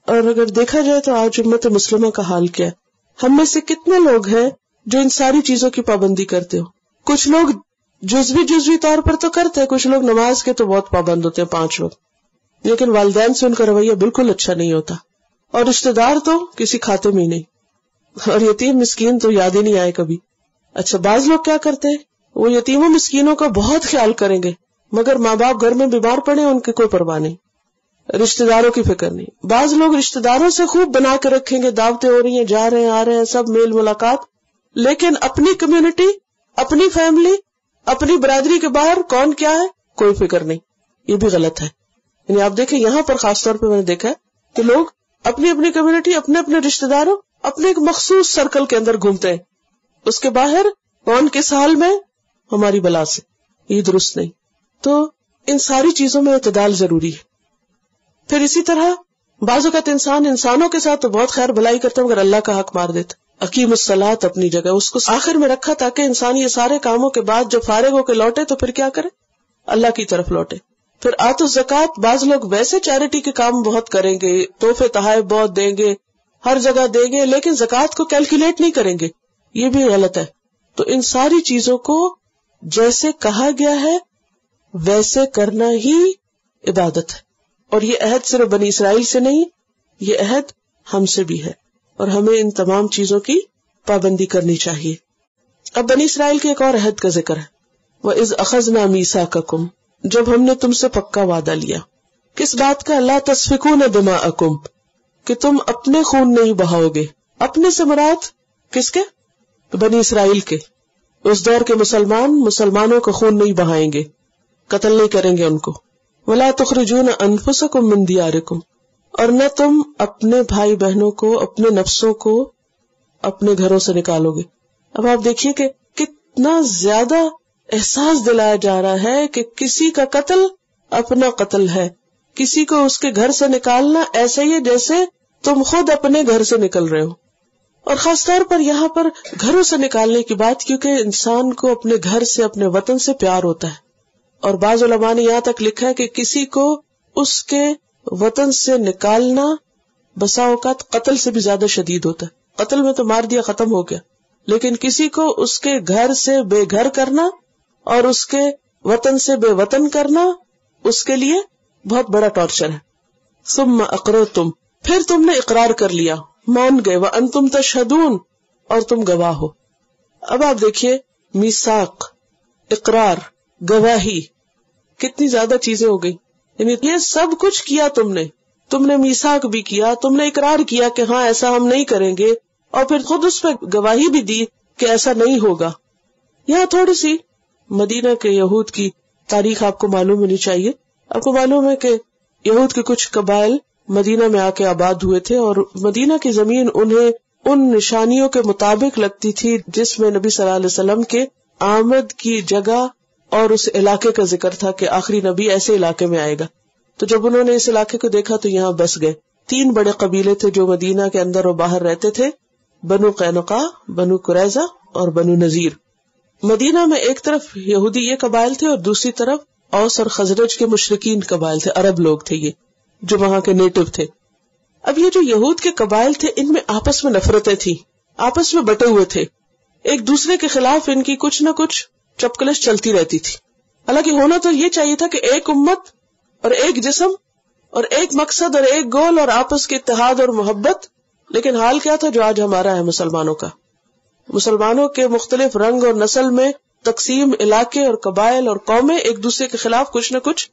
اور اگر دیکھا جائے تو آج امت مسلمہ کا حال کیا ہے؟ ہم میں سے کتنے لوگ ہیں جو ان ساری چیزوں کی پابندی کرتے ہو؟ کچھ لوگ جزوی طور پر تو کرتے ہیں، کچھ لوگ نماز کے تو بہت پابند ہوتے ہیں 5 وقت، لیکن والدین سے ان کا رویہ بالکل اچھا نہیں ہوتا، اور رشتہ دار تو کسی کھاتے میں ہی نہیں، اور یتیم مسکین تو یاد ہی نہیں آئے کبھی. اچھا، بعض لوگ کیا کرتے ہیں، وہ یتیموں مسکینوں کا بہت خیال کریں گے مگر ماں باپ گھر میں بیمار پڑے ان کی کوئی پرواہ نہیں، رشتہ داروں کی فکر نہیں. بعض لوگ رشتہ داروں سے خوب بنا کے رکھیں گے، دعوتیں ہو رہی ہیں، جا رہے ہیں آ رہے ہیں، سب میل ملاقات، لیکن اپنی کمیونٹی، اپنی فیملی، اپنی برادری کے باہر کون کیا ہے کوئی فکر نہیں. یہ بھی غلط ہے. یعنی آپ دیکھیں یہاں پر خاص طور پہ میں نے دیکھا ہے کہ لوگ اپنی اپنی کمیونٹی، اپنے اپنے رشتہ داروں، اپنے ایک مخصوص سرکل کے اندر گھومتے ہیں، اس کے باہر کون کس حال میں ہماری بلا سے. یہ درست نہیں. تو ان ساری چیزوں میں اعتدال ضروری ہے. پھر اسی طرح بعض اوقات انسانوں کے ساتھ تو بہت خیر بھلائی کرتا ہے مگر اللہ کا حق مار دیتا. اقیم الصلاۃ اپنی جگہ، اس کو آخر میں رکھا تاکہ انسان یہ سارے کاموں کے بعد جب فارغ ہو کے لوٹے تو پھر کیا کرے، اللہ کی طرف لوٹے. پھر آتوا الزکوٰۃ، بعض لوگ ویسے چیریٹی کے کام بہت کریں گے، تحفے تحائف بہت دیں گے، ہر جگہ دیں گے، لیکن زکوٰۃ کو کیلکولیٹ نہیں کریں گے. یہ بھی غلط ہے. تو ان ساری چیزوں کو جیسے کہا گیا ہے ویسے کرنا ہی عبادت ہے. اور یہ عہد صرف بنی اسرائیل سے نہیں، یہ عہد ہم سے بھی ہے، اور ہمیں ان تمام چیزوں کی پابندی کرنی چاہیے. اب بنی اسرائیل کے ایک اور عہد کا ذکر ہے. وَإِذْ أَخَذْنَا مِيثَاقَكُمْ، جب ہم نے تم سے پکا وعدہ لیا. کس بات کا؟ لَا تَسْفِكُونَ دِمَاءَكُمْ، کہ تم اپنے خون نہیں بہاؤ گے. اپنے سے مراد کس کے؟ بنی اسرائیل کے. اس دور کے مسلمانوں کا خون نہیں بہائیں گے، قتل نہیں کریں گے ان کو. وَلَا تُخْرِجُونَ أَنفُسَكُمْ مِنْ دِيَارِكُمْ، اور نہ تم اپنے بھائی بہنوں کو، اپنے نفسوں کو اپنے گھروں سے نکالو گے. اب آپ دیکھیے کہ کتنا زیادہ احساس دلایا جا رہا ہے کہ کسی کا قتل اپنا قتل ہے، کسی کو اس کے گھر سے نکالنا ایسے ہی جیسے تم خود اپنے گھر سے نکل رہے ہو. اور خاص طور پر یہاں پر گھروں سے نکالنے کی بات، کیونکہ انسان کو اپنے گھر سے، اپنے وطن سے پیار ہوتا ہے. اور بعض علماء نے یہاں تک لکھا ہے کہ کسی کو اس کے وطن سے نکالنا بسا اوقات قتل سے بھی زیادہ شدید ہوتا ہے. قتل میں تو مار دیا ختم ہو گیا، لیکن کسی کو اس کے گھر سے بے گھر کرنا اور اس کے وطن سے بے وطن کرنا اس کے لیے بہت بڑا ٹارچر ہے. ثم اقررتم، پھر تم نے اقرار کر لیا، مان گئے. وانتم تشہدون، اور تم گواہ ہو. اب آپ دیکھیے میثاق، اقرار، گواہی، کتنی زیادہ چیزیں ہو گئی. یعنی یہ سب کچھ کیا تم نے میثاق بھی کیا، تم نے اقرار کیا کہ ہاں ایسا ہم نہیں کریں گے، اور پھر خود اس پہ گواہی بھی دی کہ ایسا نہیں ہوگا. یہاں تھوڑی سی مدینہ کے یہود کی تاریخ آپ کو معلوم ہونی چاہیے. آپ کو معلوم ہے کہ یہود کے کچھ قبائل مدینہ میں آ کے آباد ہوئے تھے، اور مدینہ کی زمین انہیں ان نشانیوں کے مطابق لگتی تھی جس میں نبی صلی اللہ علیہ وسلم کے آمد کی جگہ اور اس علاقے کا ذکر تھا کہ آخری نبی ایسے علاقے میں آئے گا. تو جب انہوں نے اس علاقے کو دیکھا تو یہاں بس گئے. 3 بڑے قبیلے تھے جو مدینہ کے اندر اور باہر رہتے تھے، بنو قینقاع، بنو قریظہ اور بنو نذیر. مدینہ میں ایک طرف یہودی یہ قبائل تھے اور دوسری طرف اوس اور خزرج کے مشرکین قبائل تھے، عرب لوگ تھے یہ جو وہاں کے نیٹو تھے. اب یہ جو یہود کے قبائل تھے ان میں آپس میں نفرتیں تھیں، آپس میں بٹے ہوئے تھے، ایک دوسرے کے خلاف ان کی کچھ نہ کچھ چپکلش چلتی رہتی تھی. حالانکہ ہونا تو یہ چاہیے تھا کہ ایک امت اور ایک جسم اور ایک مقصد اور ایک گول اور آپس کے اتحاد اور محبت. لیکن حال کیا تھا جو آج ہمارا ہے مسلمانوں کا؟ مسلمانوں کے مختلف رنگ اور نسل میں تقسیم، علاقے اور قبائل اور قومیں ایک دوسرے کے خلاف کچھ نہ کچھ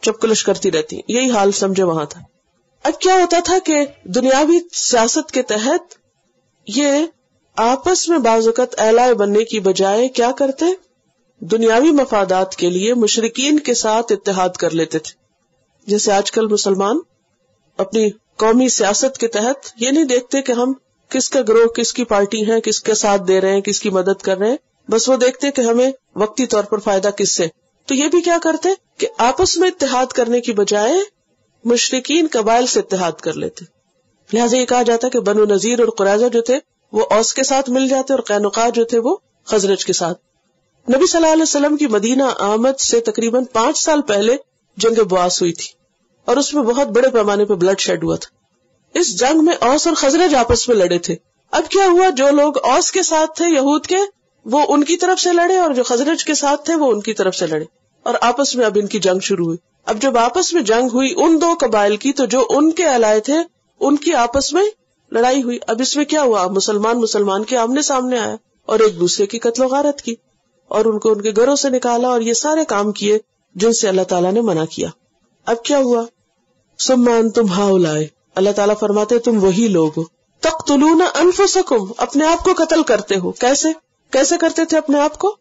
چپکلش کرتی رہتی. یہی حال سمجھے وہاں تھا. اب کیا ہوتا تھا کہ دنیاوی سیاست کے تحت یہ آپس میں بعض اوقات اعلائے بننے کی بجائے کیا کرتے، دنیاوی مفادات کے لیے مشرکین کے ساتھ اتحاد کر لیتے تھے. جیسے آج کل مسلمان اپنی قومی سیاست کے تحت یہ نہیں دیکھتے کہ ہم کس کا گروہ، کس کی پارٹی ہے، کس کے ساتھ دے رہے ہیں، کس کی مدد کر رہے ہیں، بس وہ دیکھتے کہ ہمیں وقتی طور پر فائدہ کس سے. تو یہ بھی کیا کرتے کہ آپس میں اتحاد کرنے کی بجائے مشرکین قبائل سے اتحاد کر لیتے. لہٰذا یہ کہا جاتا کہ بنو نذیر اور قریظہ جو تھے وہ اوس کے ساتھ مل جاتے اور قینقاع جو تھے وہ خزرج کے ساتھ. نبی صلی اللہ علیہ وسلم کی مدینہ آمد سے تقریباً 5 سال پہلے جنگ بواس ہوئی تھی اور اس میں بہت بڑے پیمانے پہ بلڈ شیڈ ہوا تھا. اس جنگ میں اوس اور خزرج آپس میں لڑے تھے. اب کیا ہوا، جو لوگ اوس کے ساتھ تھے یہود کے وہ ان کی طرف سے لڑے اور جو خزرج کے ساتھ تھے وہ ان کی طرف سے لڑے اور آپس میں اب ان کی جنگ شروع ہوئی. اب جب آپس میں جنگ ہوئی ان 2 قبائل کی تو جو ان کے الائے تھے ان کی آپس میں لڑائی ہوئی. اب اس میں کیا ہوا، مسلمان کے آمنے سامنے آیا اور ایک دوسرے کی قتل و غارت کی اور ان کو ان کے گھروں سے نکالا اور یہ سارے کام کیے جن سے اللہ تعالیٰ نے منع کیا. اب کیا ہوا، ثم انتم ہؤلاء، اللہ تعالیٰ فرماتے تم وہی لوگ ہو، تقتلون انفسکم، اپنے آپ کو قتل کرتے ہو. کیسے کرتے تھے اپنے آپ کو؟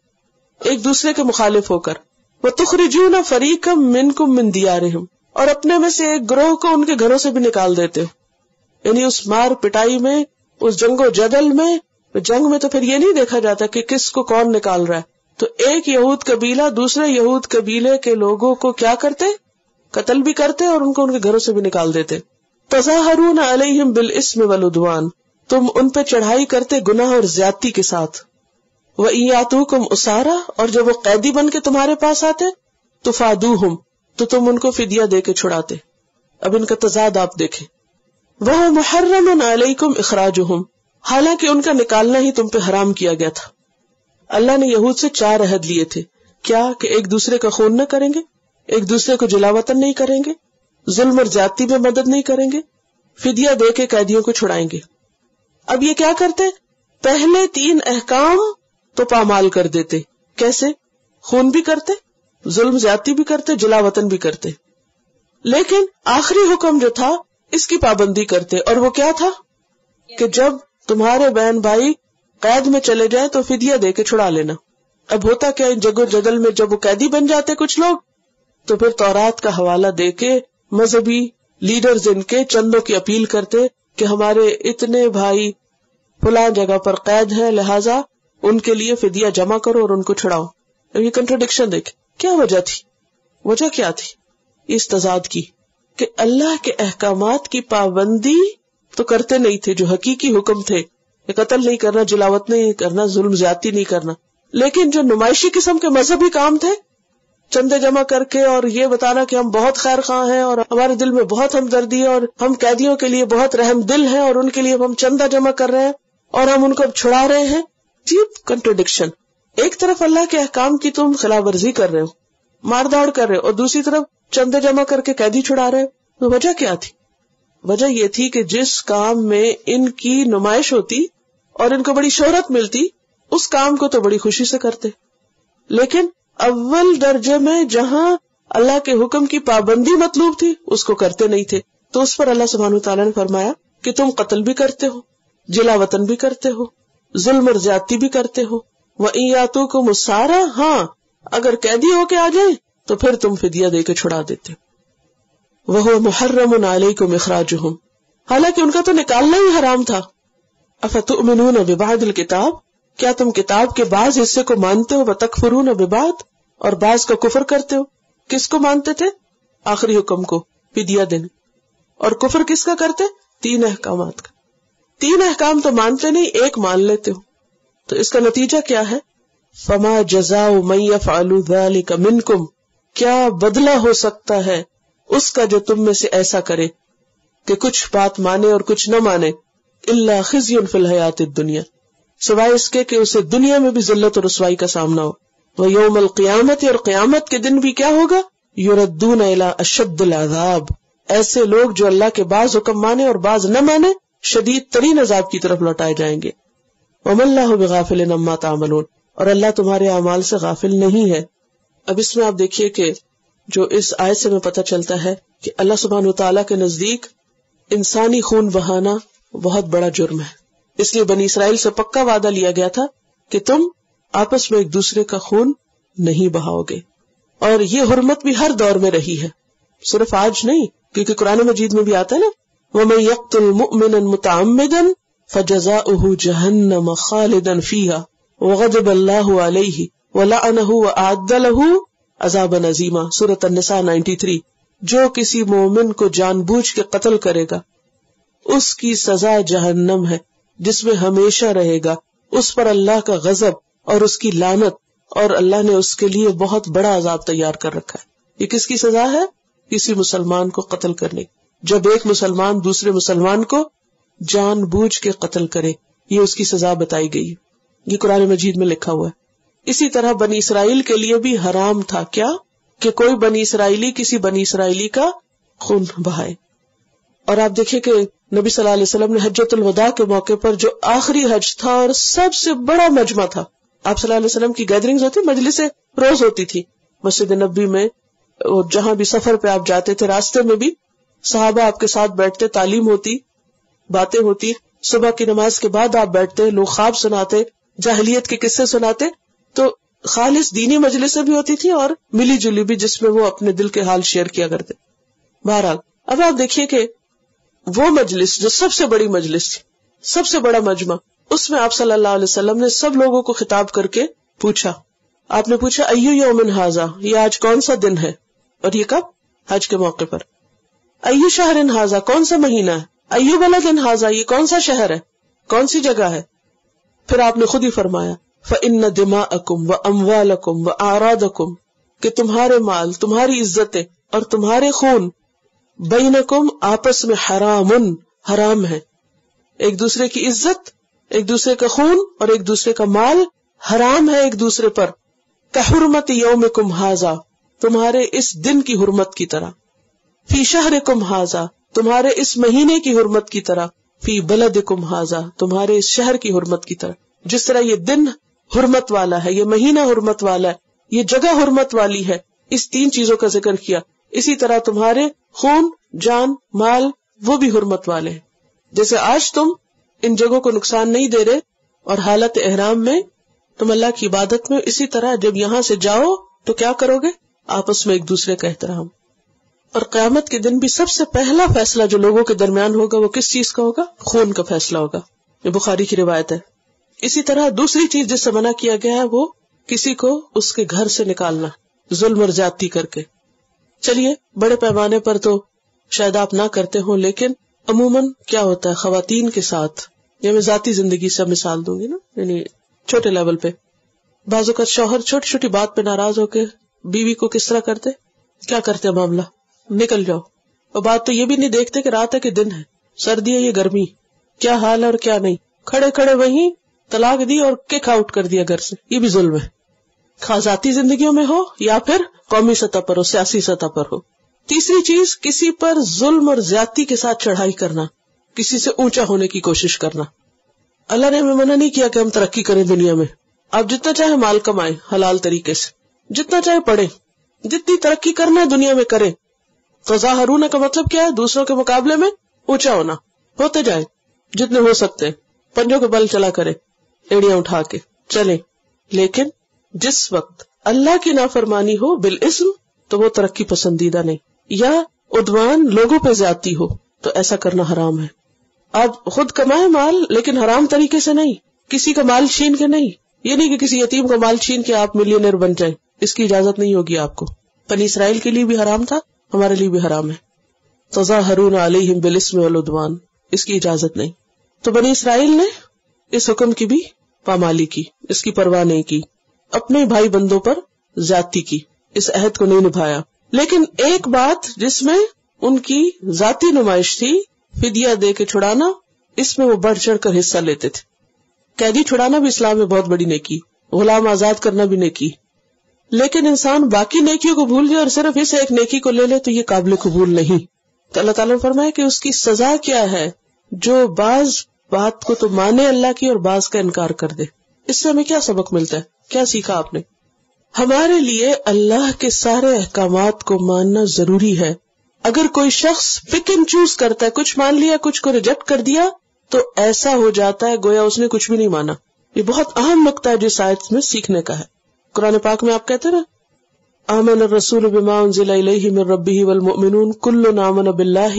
ایک دوسرے کے مخالف ہو کر. وتخرجون فریقا منکم من دیارہم، اور اپنے میں سے ایک گروہ کو ان کے گھروں سے بھی نکال دیتے ہو. یعنی اس مار پٹائی میں، اس جنگ و جدل میں، جنگ میں تو پھر یہ نہیں دیکھا جاتا کہ کس کو کون نکال رہا ہے. تو ایک یہود قبیلہ دوسرے یہود قبیلے کے لوگوں کو کیا کرتے، قتل بھی کرتے اور ان کو ان کے گھروں سے بھی نکال دیتے. تظاہرون علیہم بالاسم والعدوان، تم ان پہ چڑھائی کرتے گناہ اور زیادتی کے ساتھ. وَإِن يَأْتُوكُمْ أُسَارَىٰ، اور جب وہ قیدی بن کے تمہارے پاس آتے تُفَادُوهُمْ، تو تم ان کو فدیہ دے کے چھڑاتے. اب ان کا تضاد آپ دیکھیں. وَهُوَ مُحَرَّمٌ عَلَيْكُمْ إِخْرَاجُهُمْ، حالانکہ ان کا نکالنا ہی تم پہ حرام کیا گیا تھا. اللہ نے یہود سے 4 عہد لیے تھے. کیا کہ ایک دوسرے کا خون نہ کریں گے، ایک دوسرے کو جلا وطن نہیں کریں گے، ظلم اور زیادتی میں مدد نہیں کریں گے، فدیہ دے کے قیدیوں کو چھڑائیں گے. اب یہ کیا کرتے، پہلے 3 احکام تو پامال کر دیتے. کیسے؟ خون بھی کرتے، ظلم زیادتی بھی کرتے، جلا وطن بھی کرتے. لیکن آخری حکم جو تھا اس کی پابندی کرتے، اور وہ کیا تھا کہ جب تمہارے بہن بھائی قید میں چلے جائے تو فدیہ دے کے چھڑا لینا. اب ہوتا کیا، جگ و جدل میں جب وہ قیدی بن جاتے کچھ لوگ تو پھر تورات کا حوالہ دے کے مذہبی لیڈرز ان کے چندوں کی اپیل کرتے کہ ہمارے اتنے بھائی فلاں جگہ پر قید ہیں، لہٰذا ان کے لیے فدیہ جمع کرو اور ان کو چھڑاؤ. یہ کنٹراڈکشن دیکھ، کیا وجہ تھی؟ وجہ کیا تھی اس تضاد کی؟ کہ اللہ کے احکامات کی پابندی تو کرتے نہیں تھے جو حقیقی حکم تھے، کہ قتل نہیں کرنا، جلاوت نہیں کرنا، ظلم زیادتی نہیں کرنا. لیکن جو نمائشی قسم کے مذہبی کام تھے، چندے جمع کر کے اور یہ بتانا کہ ہم بہت خیر خواہ ہیں اور ہمارے دل میں بہت ہمدردی ہے اور ہم قیدیوں کے لیے بہت رحم دل ہیں اور ان کے لیے ہم چندہ جمع کر رہے ہیں اور ہم ان کو اب چھڑا رہے ہیں. کنٹراڈکشن. ایک طرف اللہ کے احکام کی تم خلاف ورزی کر رہے ہو، مار داڑ کر رہے ہو، اور دوسری طرف چندے جمع کر کے قیدی چھڑا رہے ہو. تو وجہ کیا تھی؟ وجہ یہ تھی کہ جس کام میں ان کی نمائش ہوتی اور ان کو بڑی شہرت ملتی اس کام کو تو بڑی خوشی سے کرتے، لیکن اول درجے میں جہاں اللہ کے حکم کی پابندی مطلوب تھی اس کو کرتے نہیں تھے. تو اس پر اللہ سبحانہ وتعالیٰ نے فرمایا کہ تم قتل بھی کرتے ہو، جلا وطن بھی کرتے ہو، ظلم اور زیادتی بھی کرتے ہو. وَإِن يَأْتُوكُمْ أُسَارَىٰ، ہاں اگر قیدی ہو کے آ جائیں تو پھر تم فدیہ دے کے چھڑا دیتے. وَهُوَ مُحَرَّمٌ عَلَيْكُمْ إِخْرَاجُهُمْ، حالانکہ ان کا تو نکالنا ہی حرام تھا. أَفَتُؤْمِنُونَ بِبَعْضِ الْكِتَابِ، کیا تم کتاب کے بعض حصے کو مانتے ہو؟ وَتَكْفُرُونَ بِبَعْضٍ، اور بعض کا کفر کرتے ہو. کس کو مانتے تھے؟ آخری حکم کو، فدیہ دینے. اور کفر کس کا کرتے؟ 3 احکامات کا. 3 احکام تو مانتے نہیں، ایک مان لیتے ہو. تو اس کا نتیجہ کیا ہے؟ فما جزاء من يفعل ذلك منکم، کیا بدلہ ہو سکتا ہے اس کا جو تم میں سے ایسا کرے کہ کچھ بات مانے اور کچھ نہ مانے. الا خزي في الحیات الدنیا، سوائے اس کے کہ اسے دنیا میں بھی ذلت اور رسوائی کا سامنا ہو. ویوم القیامت، اور قیامت کے دن بھی کیا ہوگا؟ یردون الی اشد العذاب، ایسے لوگ جو اللہ کے بعض حکم مانے اور بعض نہ مانے شدید ترین عذاب کی طرف لوٹائے جائیں گے. وما اللہ بغافل عما تعملون، اور اللہ تمہارے اعمال سے غافل نہیں ہے. اب اس میں آپ دیکھیے کہ جو اس آیت سے ہمیں پتہ چلتا ہے کہ اللہ سبحانہ وتعالیٰ کے نزدیک انسانی خون بہانا بہت بڑا جرم ہے. اس لیے بنی اسرائیل سے پکا وعدہ لیا گیا تھا کہ تم آپس میں ایک دوسرے کا خون نہیں بہاؤ گے. اور یہ حرمت بھی ہر دور میں رہی ہے، صرف آج نہیں، کیونکہ قرآن مجید میں بھی آتا ہے نا، وَمَن يَقْتُلْ مُؤْمِنًا مُتَعَمِّدًا فَجَزَاؤُهُ جَهَنَّمَ خَالِدًا فِيهَا وَغَضِبَ اللَّهُ عَلَيْهِ وَلَعَنَهُ وَأَعَدَّ لَهُ عَذَابًا عَظِيمًا، سورۃ النساء 93. جو کسی مومن کو جان بوجھ کے قتل کرے گا اس کی سزا جہنم ہے جس میں ہمیشہ رہے گا، اس پر اللہ کا غضب اور اس کی لعنت، اور اللہ نے اس کے لیے بہت بڑا عذاب تیار کر رکھا ہے. یہ کس کی سزا ہے؟ کسی مسلمان کو قتل کرنے. جب ایک مسلمان دوسرے مسلمان کو جان بوجھ کے قتل کرے، یہ اس کی سزا بتائی گئی، یہ قرآن مجید میں لکھا ہوا ہے. اسی طرح بنی اسرائیل کے لیے بھی حرام تھا کیا؟ کہ کوئی بنی اسرائیلی کسی بنی اسرائیلی کا خون بہائے. اور آپ دیکھیں کہ نبی صلی اللہ علیہ وسلم نے حجۃ الوداع کے موقع پر جو آخری حج تھا اور سب سے بڑا مجمع تھا، آپ صلی اللہ علیہ وسلم کی گیدرنگز ہوتی، مجلسیں روز ہوتی تھی مسجد نبی میں، اور جہاں بھی سفر پہ آپ جاتے تھے راستے میں بھی صحابہ آپ کے ساتھ بیٹھتے، تعلیم ہوتی، باتیں ہوتی. صبح کی نماز کے بعد آپ بیٹھتے، لوگ خواب سناتے، جاہلیت کے قصے سناتے. تو خالص دینی مجلسیں بھی ہوتی تھی اور ملی جلی بھی، جس میں وہ اپنے دل کے حال شیئر کیا کرتے. بہرحال اب آپ دیکھیے کہ وہ مجلس جو سب سے بڑی مجلس تھی، سب سے بڑا مجمع، اس میں آپ صلی اللہ علیہ وسلم نے سب لوگوں کو خطاب کر کے پوچھا. آپ نے پوچھا ایو یوم ھذا، یہ آج کون سا دن ہے؟ اور یہ کب؟ حج کے موقع پر. ایو شہر ھذا، کون سا مہینہ ہے؟ ایو بلد ھذا، یہ کون سا شہر ہے، کون سی جگہ ہے؟ پھر آپ نے خود ہی فرمایا فإن دماءکم واموالکم واعراضکم، کہ تمہارے مال، تمہاری عزتیں اور تمہارے خون، بینکم، آپس میں، حرام ہے. ایک دوسرے کی عزت، ایک دوسرے کا خون اور ایک دوسرے کا مال حرام ہے ایک دوسرے پر. کحرمت یومکم ھذا، تمہارے اس دن کی حرمت کی طرح. فی شہرکم ھذا، تمہارے اس مہینے کی حرمت کی طرح. فی بلدکم ھذا، تمہارے اس شہر کی حرمت کی طرح. جس طرح یہ دن حرمت والا ہے، یہ مہینہ حرمت والا ہے، یہ جگہ حرمت والی ہے، اس 3 چیزوں کا ذکر کیا. اسی طرح تمہارے خون، جان، مال وہ بھی حرمت والے ہیں. جیسے آج تم ان جگہوں کو نقصان نہیں دے رہے اور حالت احرام میں تم اللہ کی عبادت میں، اسی طرح جب یہاں سے جاؤ تو کیا کرو گے؟ آپس میں ایک دوسرے کا احترام. اور قیامت کے دن بھی سب سے پہلا فیصلہ جو لوگوں کے درمیان ہوگا وہ کس چیز کا ہوگا؟ خون کا فیصلہ ہوگا. یہ بخاری کی روایت ہے. اسی طرح دوسری چیز جس سے منع کیا گیا ہے وہ کسی کو اس کے گھر سے نکالنا، ظلم اور زیادتی کر کے. چلیے بڑے پیمانے پر تو شاید آپ نہ کرتے ہوں، لیکن عموماً کیا ہوتا ہے خواتین کے ساتھ، یہ میں ذاتی زندگی سے مثال دوں گی نا، یعنی چھوٹے لیول پہ بعض اوقات شوہر چھوٹی چھوٹی بات پہ ناراض ہو کے بیوی کو کس طرح کرتے، کیا کرتے معاملہ، نکل جاؤ. اور بات تو یہ بھی نہیں دیکھتے کہ رات ہے کہ دن ہے، سردی ہے یہ گرمی، کیا حال ہے اور کیا نہیں، کھڑے کھڑے وہیں طلاق دی اور کک آؤٹ کر دیا گھر سے. یہ بھی ظلم ہے، خواہ ذاتی زندگیوں میں ہو یا پھر قومی سطح پر ہو، سیاسی سطح پر ہو. تیسری چیز، کسی پر ظلم اور زیادتی کے ساتھ چڑھائی کرنا، کسی سے اونچا ہونے کی کوشش کرنا. اللہ نے ہمیں منع نہیں کیا کہ ہم ترقی کریں دنیا میں. آپ جتنا چاہے مال کمائیں حلال طریقے سے، جتنا چاہے پڑھیں، جتنی ترقی کرنا ہے دنیا میں کریں. تظاہرون کا مطلب کیا ہے؟ دوسروں کے مقابلے میں اونچا ہونا، ہوتے جائیں جتنے ہو سکتے ہیں، پنجوں کے بل چلا کرے، ایڑیاں اٹھا کے چلیں. لیکن جس وقت اللہ کی نافرمانی ہو بالاسم تو وہ ترقی پسندیدہ نہیں، یا عدوان لوگوں پہ زیادتی ہو تو ایسا کرنا حرام ہے. آپ خود کمائے مال لیکن حرام طریقے سے نہیں، کسی کا مال چھین کے نہیں. یہ نہیں کہ کسی یتیم کا مال چھین کے آپ ملینئر بن جائیں، اس کی اجازت نہیں ہوگی آپ کو. بنی اسرائیل کے لیے بھی حرام تھا، ہمارے لیے بھی حرام ہے. تظاہرون علیہم بالاسم والعدوان، اس کی اجازت نہیں. تو بنی اسرائیل نے اس حکم کی بھی پامالی کی، اس کی پرواہ نہیں کی، اپنے بھائی بندوں پر زیادتی کی، اس عہد کو نہیں نبھایا. لیکن ایک بات جس میں ان کی ذاتی نمائش تھی، فدیہ دے کے چھڑانا، اس میں وہ بڑھ چڑھ کر حصہ لیتے تھے. قیدی چھڑانا بھی اسلام میں بہت بڑی نیکی، غلام آزاد کرنا بھی نیکی. لیکن انسان باقی نیکیوں کو بھول جائے اور صرف اس ایک نیکی کو لے لے تو یہ قابل قبول نہیں. تو اللہ تعالیٰ نے فرمایا کہ اس کی سزا کیا ہے جو بعض بات کو تو مانے اللہ کی اور بعض کا انکار کر دے. اس سے ہمیں کیا سبق ملتا ہے، کیا سیکھا آپ نے؟ ہمارے لیے اللہ کے سارے احکامات کو ماننا ضروری ہے. اگر کوئی شخص پک اینڈ چوز کرتا ہے، کچھ مان لیا کچھ کو ریجیکٹ کر دیا، تو ایسا ہو جاتا ہے گویا اس نے کچھ بھی نہیں مانا. یہ بہت اہم نقطہ ہے جو اس آیت میں سیکھنے کا ہے. قرآن پاک میں آپ کہتے نا آمن الرسول بما انزل الیہ من ربہ والمؤمنون کلنا آمن باللہ،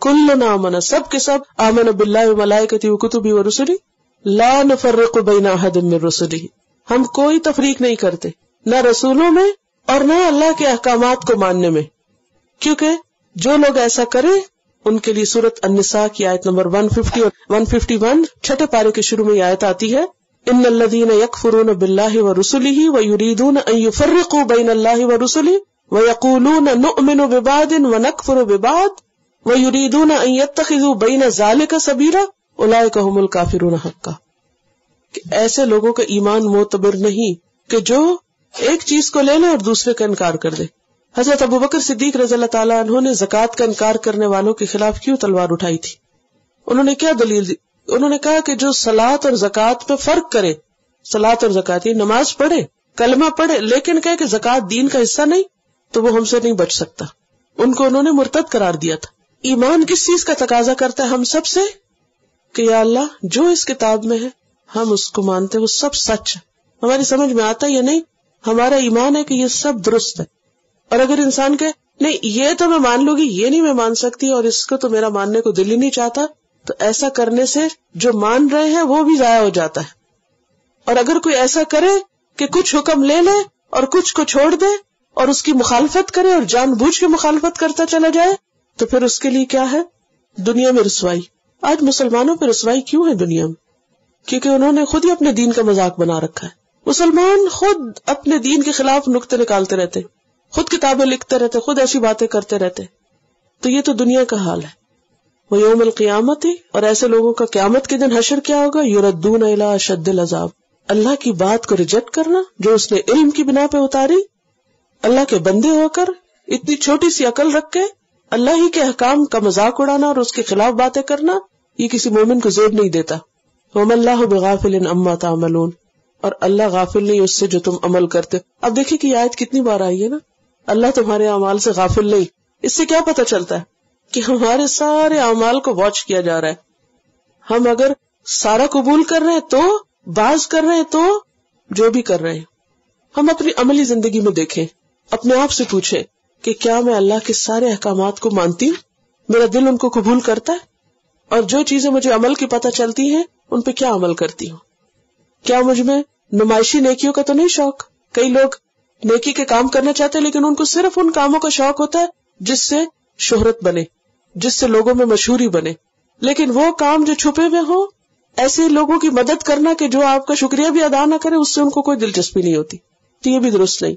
کلنا آمن، سب کے سب آمن باللہ وملائکتہ وکتبہ ورسلہ لا نفرق بین احد من رسلہ. ہم کوئی تفریق نہیں کرتے، نہ رسولوں میں اور نہ اللہ کے احکامات کو ماننے میں. کیونکہ جو لوگ ایسا کریں ان کے لیے سورۃ النساء کی آیت نمبر 150 اور 151 چھٹے پارے کے شروع میں یہ آیت آتی ہے، ان الذین یکفرون باللہ ورسلہ ویریدون ان یفرقوا بین اللہ ورسلہ ویقولون نؤمن ببعض ونکفر ببعض ویریدون ان یتخذوا بین ذلک سبیلا اولئک ھم الکافرون حقا. کہ ایسے لوگوں کا ایمان معتبر نہیں کہ جو ایک چیز کو لے لے اور دوسرے کا انکار کر دے. حضرت ابوبکر صدیق رضی اللہ تعالیٰ عنہ نے زکوٰۃ کا انکار کرنے والوں کے خلاف کیوں تلوار اٹھائی تھی؟ انہوں نے کیا دلیل دی؟ انہوں نے کہا کہ جو صلاۃ اور زکوٰۃ پہ فرق کرے، صلاۃ اور زکوٰۃ، نماز پڑھے، کلمہ پڑھے، لیکن کہے کہ زکوٰۃ دین کا حصہ نہیں، تو وہ ہم سے نہیں بچ سکتا. ان کو انہوں نے مرتد قرار دیا تھا. ایمان کس چیز کا تقاضا کرتا ہے ہم سب سے؟ کہ یا اللہ جو اس کتاب میں ہے ہم اس کو مانتے، وہ سب سچ ہے. ہماری سمجھ میں آتا یا نہیں، ہمارا ایمان ہے کہ یہ سب درست ہے. اور اگر انسان کہ نہیں یہ تو میں مان لوں گی، یہ نہیں میں مان سکتی، اور اس کو تو میرا ماننے کو دل ہی نہیں چاہتا، تو ایسا کرنے سے جو مان رہے ہیں وہ بھی ضائع ہو جاتا ہے. اور اگر کوئی ایسا کرے کہ کچھ حکم لے لے اور کچھ کو چھوڑ دے اور اس کی مخالفت کرے اور جان بوجھ کے مخالفت کرتا چلا جائے، تو پھر اس کے لیے کیا ہے؟ دنیا میں رسوائی. آج مسلمانوں پہ رسوائی کیوں ہے دنیا میں؟ کیونکہ انہوں نے خود ہی اپنے دین کا مذاق بنا رکھا ہے. مسلمان خود اپنے دین کے خلاف نکتے نکالتے رہتے، خود کتابیں لکھتے رہتے، خود ایسی باتیں کرتے رہتے. تو یہ تو دنیا کا حال ہے. وہ یوم القیامت، اور ایسے لوگوں کا قیامت کے دن حشر کیا ہوگا؟ یردون الی اشد العذاب. اللہ کی بات کو ریجیکٹ کرنا جو اس نے علم کی بنا پہ اتاری، اللہ کے بندے ہو کر اتنی چھوٹی سی عقل رکھ کے اللہ ہی کے احکام کا مذاق اڑانا اور اس کے خلاف باتیں کرنا، یہ کسی مومن کو زیب نہیں دیتا. وما اللہ بغافل عما تعملون، اور اللہ غافل نہیں اس سے جو تم عمل کرتے. اب دیکھیں کہ یہ آیت کتنی بار آئی ہے نا، اللہ تمہارے اعمال سے غافل نہیں. اس سے کیا پتہ چلتا ہے؟ کہ ہمارے سارے اعمال کو واچ کیا جا رہا ہے. ہم اگر سارا قبول کر رہے ہیں تو، بعض کر رہے ہیں تو، جو بھی کر رہے ہیں، ہم اپنی عملی زندگی میں دیکھیں، اپنے آپ سے پوچھیں کہ کیا میں اللہ کے سارے احکامات کو مانتی ہوں؟ میرا دل ان کو قبول کرتا ہے؟ اور جو چیزیں مجھے عمل کی پتہ چلتی ہیں ان پہ کیا عمل کرتی ہوں؟ کیا مجھ میں نمائشی نیکیوں کا تو نہیں شوق؟ کئی لوگ نیکی کے کام کرنا چاہتے ہیں لیکن ان کو صرف ان کاموں کا شوق ہوتا ہے جس سے شہرت بنے، جس سے لوگوں میں مشہوری بنے. لیکن وہ کام جو چھپے ہوئے ہوں، ایسے لوگوں کی مدد کرنا کہ جو آپ کا شکریہ بھی ادا نہ کرے، اس سے ان کو کوئی دلچسپی نہیں ہوتی. تو یہ بھی درست نہیں.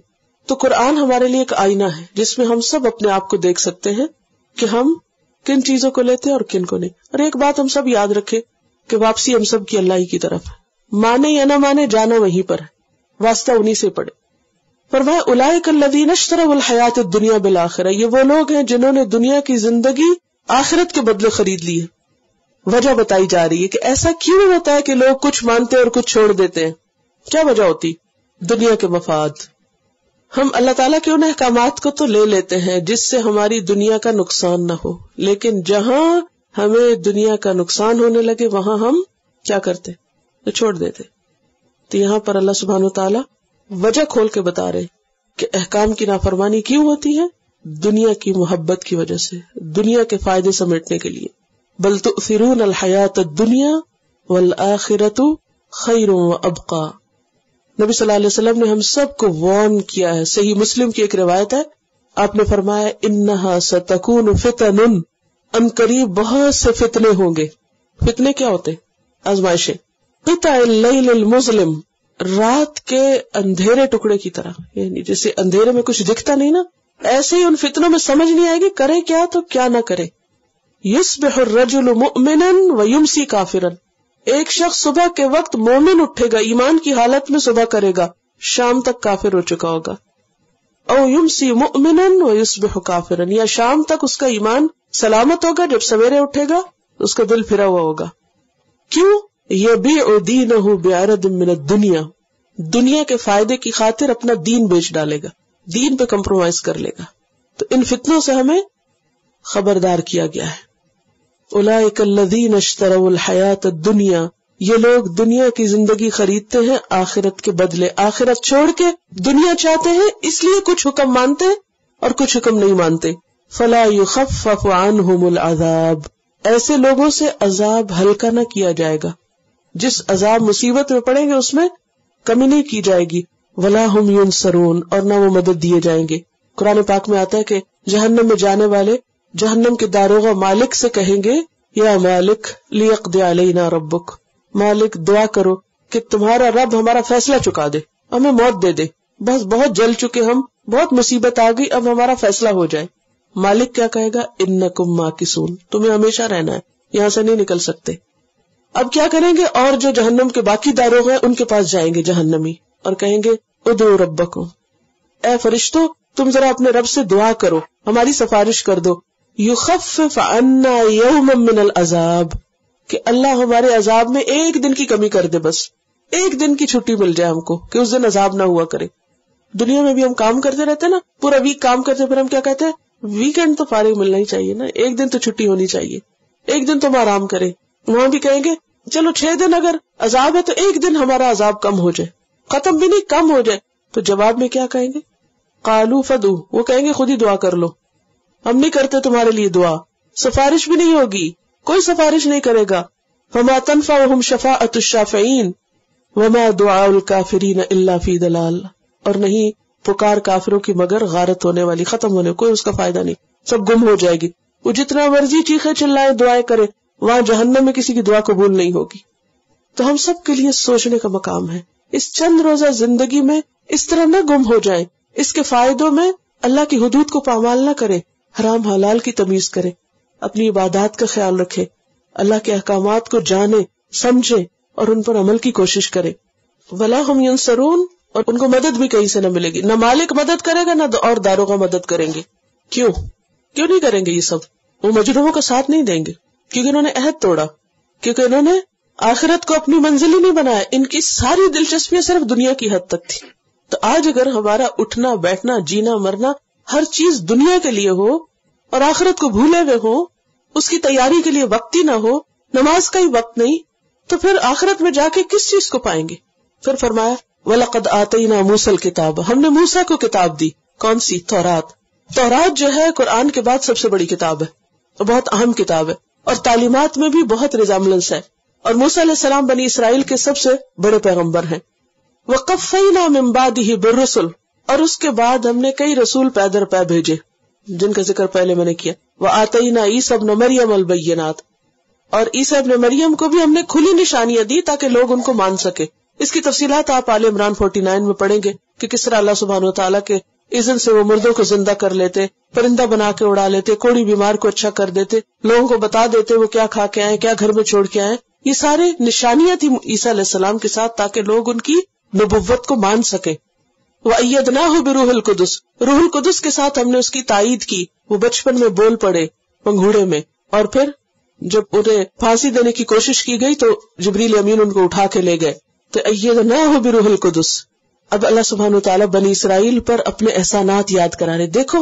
تو قرآن ہمارے لیے ایک آئینہ ہے جس میں ہم سب اپنے آپ کو دیکھ سکتے ہیں کہ ہم کن چیزوں کو لیتے ہیں اور کن کو نہیں. اور ایک بات ہم سب یاد رکھیں کہ واپسی ہم سب کی اللہ ہی کی طرف ہے. مانے یا نہ مانے، جانا وہیں پر ہے، واسطہ انہی سے پڑے. فرمایا اولئک الذین اشتروا الحیاۃ الدنیا بالآخرہ، یہ وہ لوگ ہیں جنہوں نے دنیا کی زندگی آخرت کے بدلے خرید لی ہے. وجہ بتائی جا رہی ہے کہ ایسا کیوں ہوتا ہے کہ لوگ کچھ مانتے اور کچھ چھوڑ دیتے ہیں. کیا وجہ ہوتی؟ دنیا کے مفاد. ہم اللہ تعالیٰ کے ان احکامات کو تو لے لیتے ہیں جس سے ہماری دنیا کا نقصان نہ ہو، لیکن جہاں ہمیں دنیا کا نقصان ہونے لگے وہاں ہم کیا کرتے؟ تو چھوڑ دیتے. تو یہاں پر اللہ سبحانہ وتعالی وجہ کھول کے بتا رہے کہ احکام کی نافرمانی کیوں ہوتی ہے؟ دنیا کی محبت کی وجہ سے، دنیا کے فائدے سمیٹنے کے لیے. بل تؤثرون الحیات الدنیا والآخرۃ خیر وابقی. نبی صلی اللہ علیہ وسلم نے ہم سب کو وارن کیا ہے. صحیح مسلم کی ایک روایت ہے، آپ نے فرمایا انہا ستکون فتن، ان قریب بہت سے فتنے ہوں گے. فتنے کیا ہوتے؟ آزمائشیں. قطع اللیل المظلم، رات کے اندھیرے ٹکڑے کی طرح، یعنی جیسے اندھیرے میں کچھ دکھتا نہیں نا، ایسے ہی ان فتنوں میں سمجھ نہیں آئے گی کرے کیا تو کیا نہ کرے. یصبح الرجل مؤمنا ویمسی کافرا، ایک شخص صبح کے وقت مومن اٹھے گا، ایمان کی حالت میں صبح کرے گا، شام تک کافر ہو چکا ہوگا. او یمسی مؤمنا ویصبح کافرا، یا شام تک اس کا ایمان سلامت ہوگا، جب سویرے اٹھے گا اس کا دل پھرا ہوا ہوگا. کیوں؟ یبیع دینہ بعرض من الدنیا، دنیا کے فائدے کی خاطر اپنا دین بیچ ڈالے گا، دین پہ کمپرومائز کر لے گا. تو ان فتنوں سے ہمیں خبردار کیا گیا ہے. اولئک الذین اشتروا الحیات الدنیا، یہ لوگ دنیا کی زندگی خریدتے ہیں آخرت کے بدلے، آخرت چھوڑ کے دنیا چاہتے ہیں، اس لیے کچھ حکم مانتے اور کچھ حکم نہیں مانتے. فلا یخفف عنہم العذاب، ایسے لوگوں سے عذاب ہلکا نہ کیا جائے گا، جس عذاب مصیبت میں پڑیں گے اس میں کمی نہیں کی جائے گی. ولا ہم ینصرون، اور نہ وہ مدد دیے جائیں گے. قرآن پاک میں آتا ہے کہ جہنم میں جانے والے جہنم کے داروغہ مالک سے کہیں گے یا مالک لیقضی علینا ربک، مالک دعا کرو کہ تمہارا رب ہمارا فیصلہ چکا دے، ہمیں موت دے دے، بس بہت جل چکے ہم، بہت مصیبت آ گئی، اب ہمارا فیصلہ ہو جائے. مالک کیا کہے گا؟ انکم ماکثون، تمہیں ہمیشہ رہنا ہے، یہاں سے نہیں نکل سکتے. اب کیا کریں گے؟ اور جو جہنم کے باقی داروغ ہیں ان کے پاس جائیں گے جہنمی، اور کہیں گے ادعوا ربکم، اے فرشتوں تم ذرا اپنے رب سے دعا کرو، ہماری سفارش کر دو. یخفف عنا یوما من العذاب، کہ اللہ ہمارے عذاب میں ایک دن کی کمی کر دے، بس ایک دن کی چھٹی مل جائے ہم کو کہ اس دن عذاب نہ ہوا کرے. دنیا میں بھی ہم کام کرتے رہتے نا، پورا ویک کام کرتے، پھر ہم کیا کہتے ہیں ویکینڈ تو فارغ ملنا ہی چاہیے نا، ایک دن تو چھٹی ہونی چاہیے، ایک دن تم آرام کرے. وہاں بھی کہیں گے چلو 6 دن اگر عذاب ہے تو ایک دن ہمارا عذاب کم ہو جائے، ختم بھی نہیں کم ہو جائے. تو جواب میں کیا کہیں گے؟ قالوا فدعوا، وہ کہیں گے خود ہی دعا کر لو، ہم نہیں کرتے تمہارے لیے دعا، سفارش بھی نہیں ہوگی، کوئی سفارش نہیں کرے گا. فما تنفعهم شفاعة الشافعین وما دعاء الکافرین الا فی ضلال، اور نہیں پکار کافروں کی مگر غارت ہونے والی، ختم ہونے، کوئی اس کا فائدہ نہیں، سب گم ہو جائے گی. وہ جتنا مرضی چیخے چلائے دعائیں کرے، وہاں جہنم میں کسی کی دعا قبول نہیں ہوگی. تو ہم سب کے لیے سوچنے کا مقام ہے، اس چند روزہ زندگی میں اس طرح نہ گم ہو جائیں، اس کے فائدوں میں اللہ کی حدود کو پامال نہ کرے، حرام حلال کی تمیز کرے، اپنی عبادات کا خیال رکھے، اللہ کے احکامات کو جانے سمجھے اور ان پر عمل کی کوشش کرے. ولا ہم ینصرون، اور ان کو مدد بھی کہیں سے نہ ملے گی، نہ مالک مدد کرے گا نہ اور داروغہ مدد کریں گے. کیوں نہیں کریں گے؟ یہ سب وہ مجرموں کا ساتھ نہیں دیں گے، کیونکہ انہوں نے عہد توڑا، کیونکہ انہوں نے آخرت کو اپنی منزل ہی نہیں بنایا، ان کی ساری دلچسپیاں صرف دنیا کی حد تک تھی. تو آج اگر ہمارا اٹھنا بیٹھنا جینا مرنا ہر چیز دنیا کے لیے ہو اور آخرت کو بھولے ہوئے ہو، اس کی تیاری کے لیے وقت ہی نہ ہو، نماز کا ہی وقت نہیں، تو پھر آخرت میں جا کے کس چیز کو پائیں گے؟ پھر فرمایا وَلَقَدْ آتَيْنَا مُوسَى الْكِتَابَ، ہم نے موسیٰ کو کتاب دی. کون سی؟ تورات جو ہے قرآن کے بعد سب سے بڑی کتاب ہے اور بہت اہم کتاب ہے، اور تعلیمات میں بھی بہت ریزامبلنس ہے، اور موسیٰ علیہ السلام بنی اسرائیل کے سب سے بڑے پیغمبر ہیں. وَقَفَّيْنَا مِن بَعْدِهِ بِالرُّسُلِ، اور اس کے بعد ہم نے کئی رسول پے در پے بھیجے جن کا ذکر پہلے میں نے کیا. وَآتَيْنَا عِيسَى ابْنَ مَرْيَمَ الْبَيِّنَاتِ، اور عیسیٰ ابن مریم کو بھی ہم نے کھلی نشانیاں دی تاکہ لوگ ان کو مان سکے. اس کی تفصیلات آپ آل عمران 49 میں پڑھیں گے کہ کس طرح اللہ سبحانہ وتعالیٰ کے اذن سے وہ مردوں کو زندہ کر لیتے، پرندہ بنا کے اڑا لیتے، کوڑی بیمار کو اچھا کر دیتے، لوگوں کو بتا دیتے وہ کیا کھا کے آئے، کیا گھر میں چھوڑ کے آئے. یہ سارے نشانیاں تھی عیسیٰ علیہ السلام کے ساتھ تاکہ لوگ ان کی نبوت کو مان سکے. وَأَيَّدْنَاهُ بِرُوحِ الْقُدُسِ، روح القدس کے ساتھ ہم نے اس کی تائید کی. وہ بچپن میں بول پڑے پنگھوڑے میں، اور پھر جب انہیں پھانسی دینے کی کوشش کی گئی تو جبریل امین ان کو اٹھا کے لے گئے. تو ایدناہ بروح القدس. اب اللہ سبحانہ وتعالیٰ بنی اسرائیل پر اپنے احسانات یاد کرا رہے. دیکھو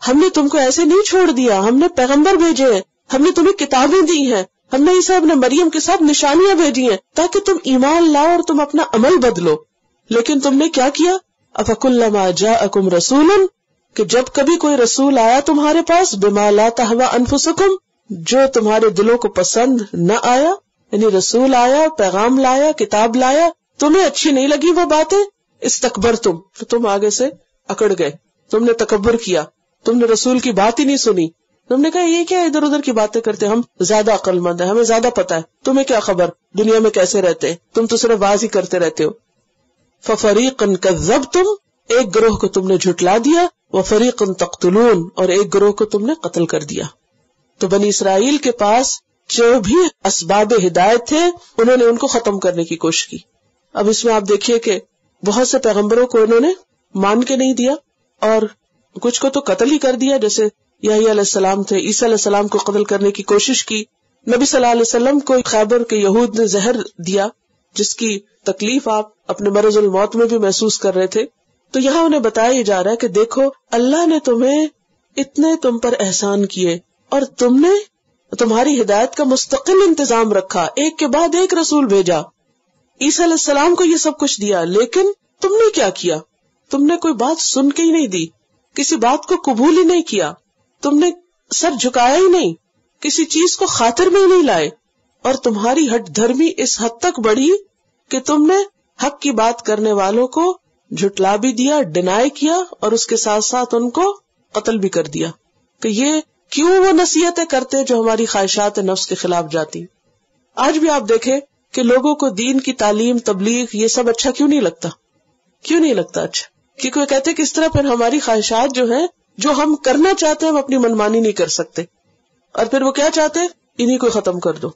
ہم نے تم کو ایسے نہیں چھوڑ دیا، ہم نے پیغمبر بھیجے ہیں، ہم نے تمہیں کتابیں دی ہیں، ہم نے عیسیٰ ابن مریم کے ساتھ نشانیاں بھیجی ہیں تاکہ تم ایمان لاؤ اور تم اپنا عمل بدلو، لیکن تم نے کیا کیا؟ افکلما جاءکم رسول، کہ جب کبھی کوئی رسول آیا تمہارے پاس، بما لا تہوی انفسکم، جو تمہارے دلوں کو پسند نہ آیا، یعنی رسول آیا، پیغام لایا، کتاب لایا، تمہیں اچھی نہیں لگی وہ باتیں، استکبرتم، تو تم آگے سے اکڑ گئے، تم نے تکبر کیا، تم نے رسول کی بات ہی نہیں سنی، تم نے کہا یہ کیا ادھر ادھر کی باتیں کرتے، ہم زیادہ عقل مند ہیں، ہمیں زیادہ پتا ہے، تمہیں کیا خبر دنیا میں کیسے رہتے ہیں، تم تو صرف باز ہی کرتے رہتے ہو۔ ففریقا کذبتم، ایک گروہ کو تم نے جھٹلا دیا، وفریقا تقتلون، اور ایک گروہ کو تم نے قتل کر دیا۔ تو بنی اسرائیل کے پاس جو بھی اسباب ہدایت تھے انہوں نے ان کو ختم کرنے کی کوشش کی۔ اب اس میں آپ دیکھیے کہ بہت سے پیغمبروں کو انہوں نے مان کے نہیں دیا اور کچھ کو تو قتل ہی کر دیا، جیسے یحییٰ علیہ السلام تھے، عیسیٰ علیہ السلام کو قتل کرنے کی کوشش کی۔ نبی صلی اللہ علیہ وسلم کو خیبر کے یہود نے زہر دیا جس کی تکلیف آپ اپنے مرض الموت میں بھی محسوس کر رہے تھے۔ تو یہاں انہیں بتایا جا رہا ہے کہ دیکھو اللہ نے تمہیں اتنے تم پر احسان کیے اور تم نے تمہاری ہدایت کا مستقل انتظام رکھا، ایک کے بعد ایک رسول بھیجا، عیسیٰ علیہ السلام کو یہ سب کچھ دیا، لیکن تم نے کیا کیا؟ تم نے کوئی بات سن کے ہی نہیں دی، کسی بات کو قبول ہی نہیں کیا، تم نے سر جھکایا ہی نہیں، کسی چیز کو خاطر میں ہی نہیں لائے، اور تمہاری ہٹ دھرمی اس حد تک بڑھی کہ تم نے حق کی بات کرنے والوں کو جھٹلا بھی دیا، ڈینائی کیا، اور اس کے ساتھ ساتھ ان کو قتل بھی کر دیا۔ کہ یہ کیوں وہ نصیحتیں کرتے جو ہماری خواہشات نفس کے خلاف جاتی۔ آج بھی آپ دیکھیں کہ لوگوں کو دین کی تعلیم، تبلیغ، یہ سب اچھا کیوں نہیں لگتا؟ کیوں نہیں لگتا اچھا؟ کیونکہ وہ کہتے کہ اس طرح پھر ہماری خواہشات جو ہیں، جو ہم کرنا چاہتے ہیں ہم اپنی منمانی نہیں کر سکتے، اور پھر وہ کیا چاہتے ہیں؟ انہی کو ختم کر دو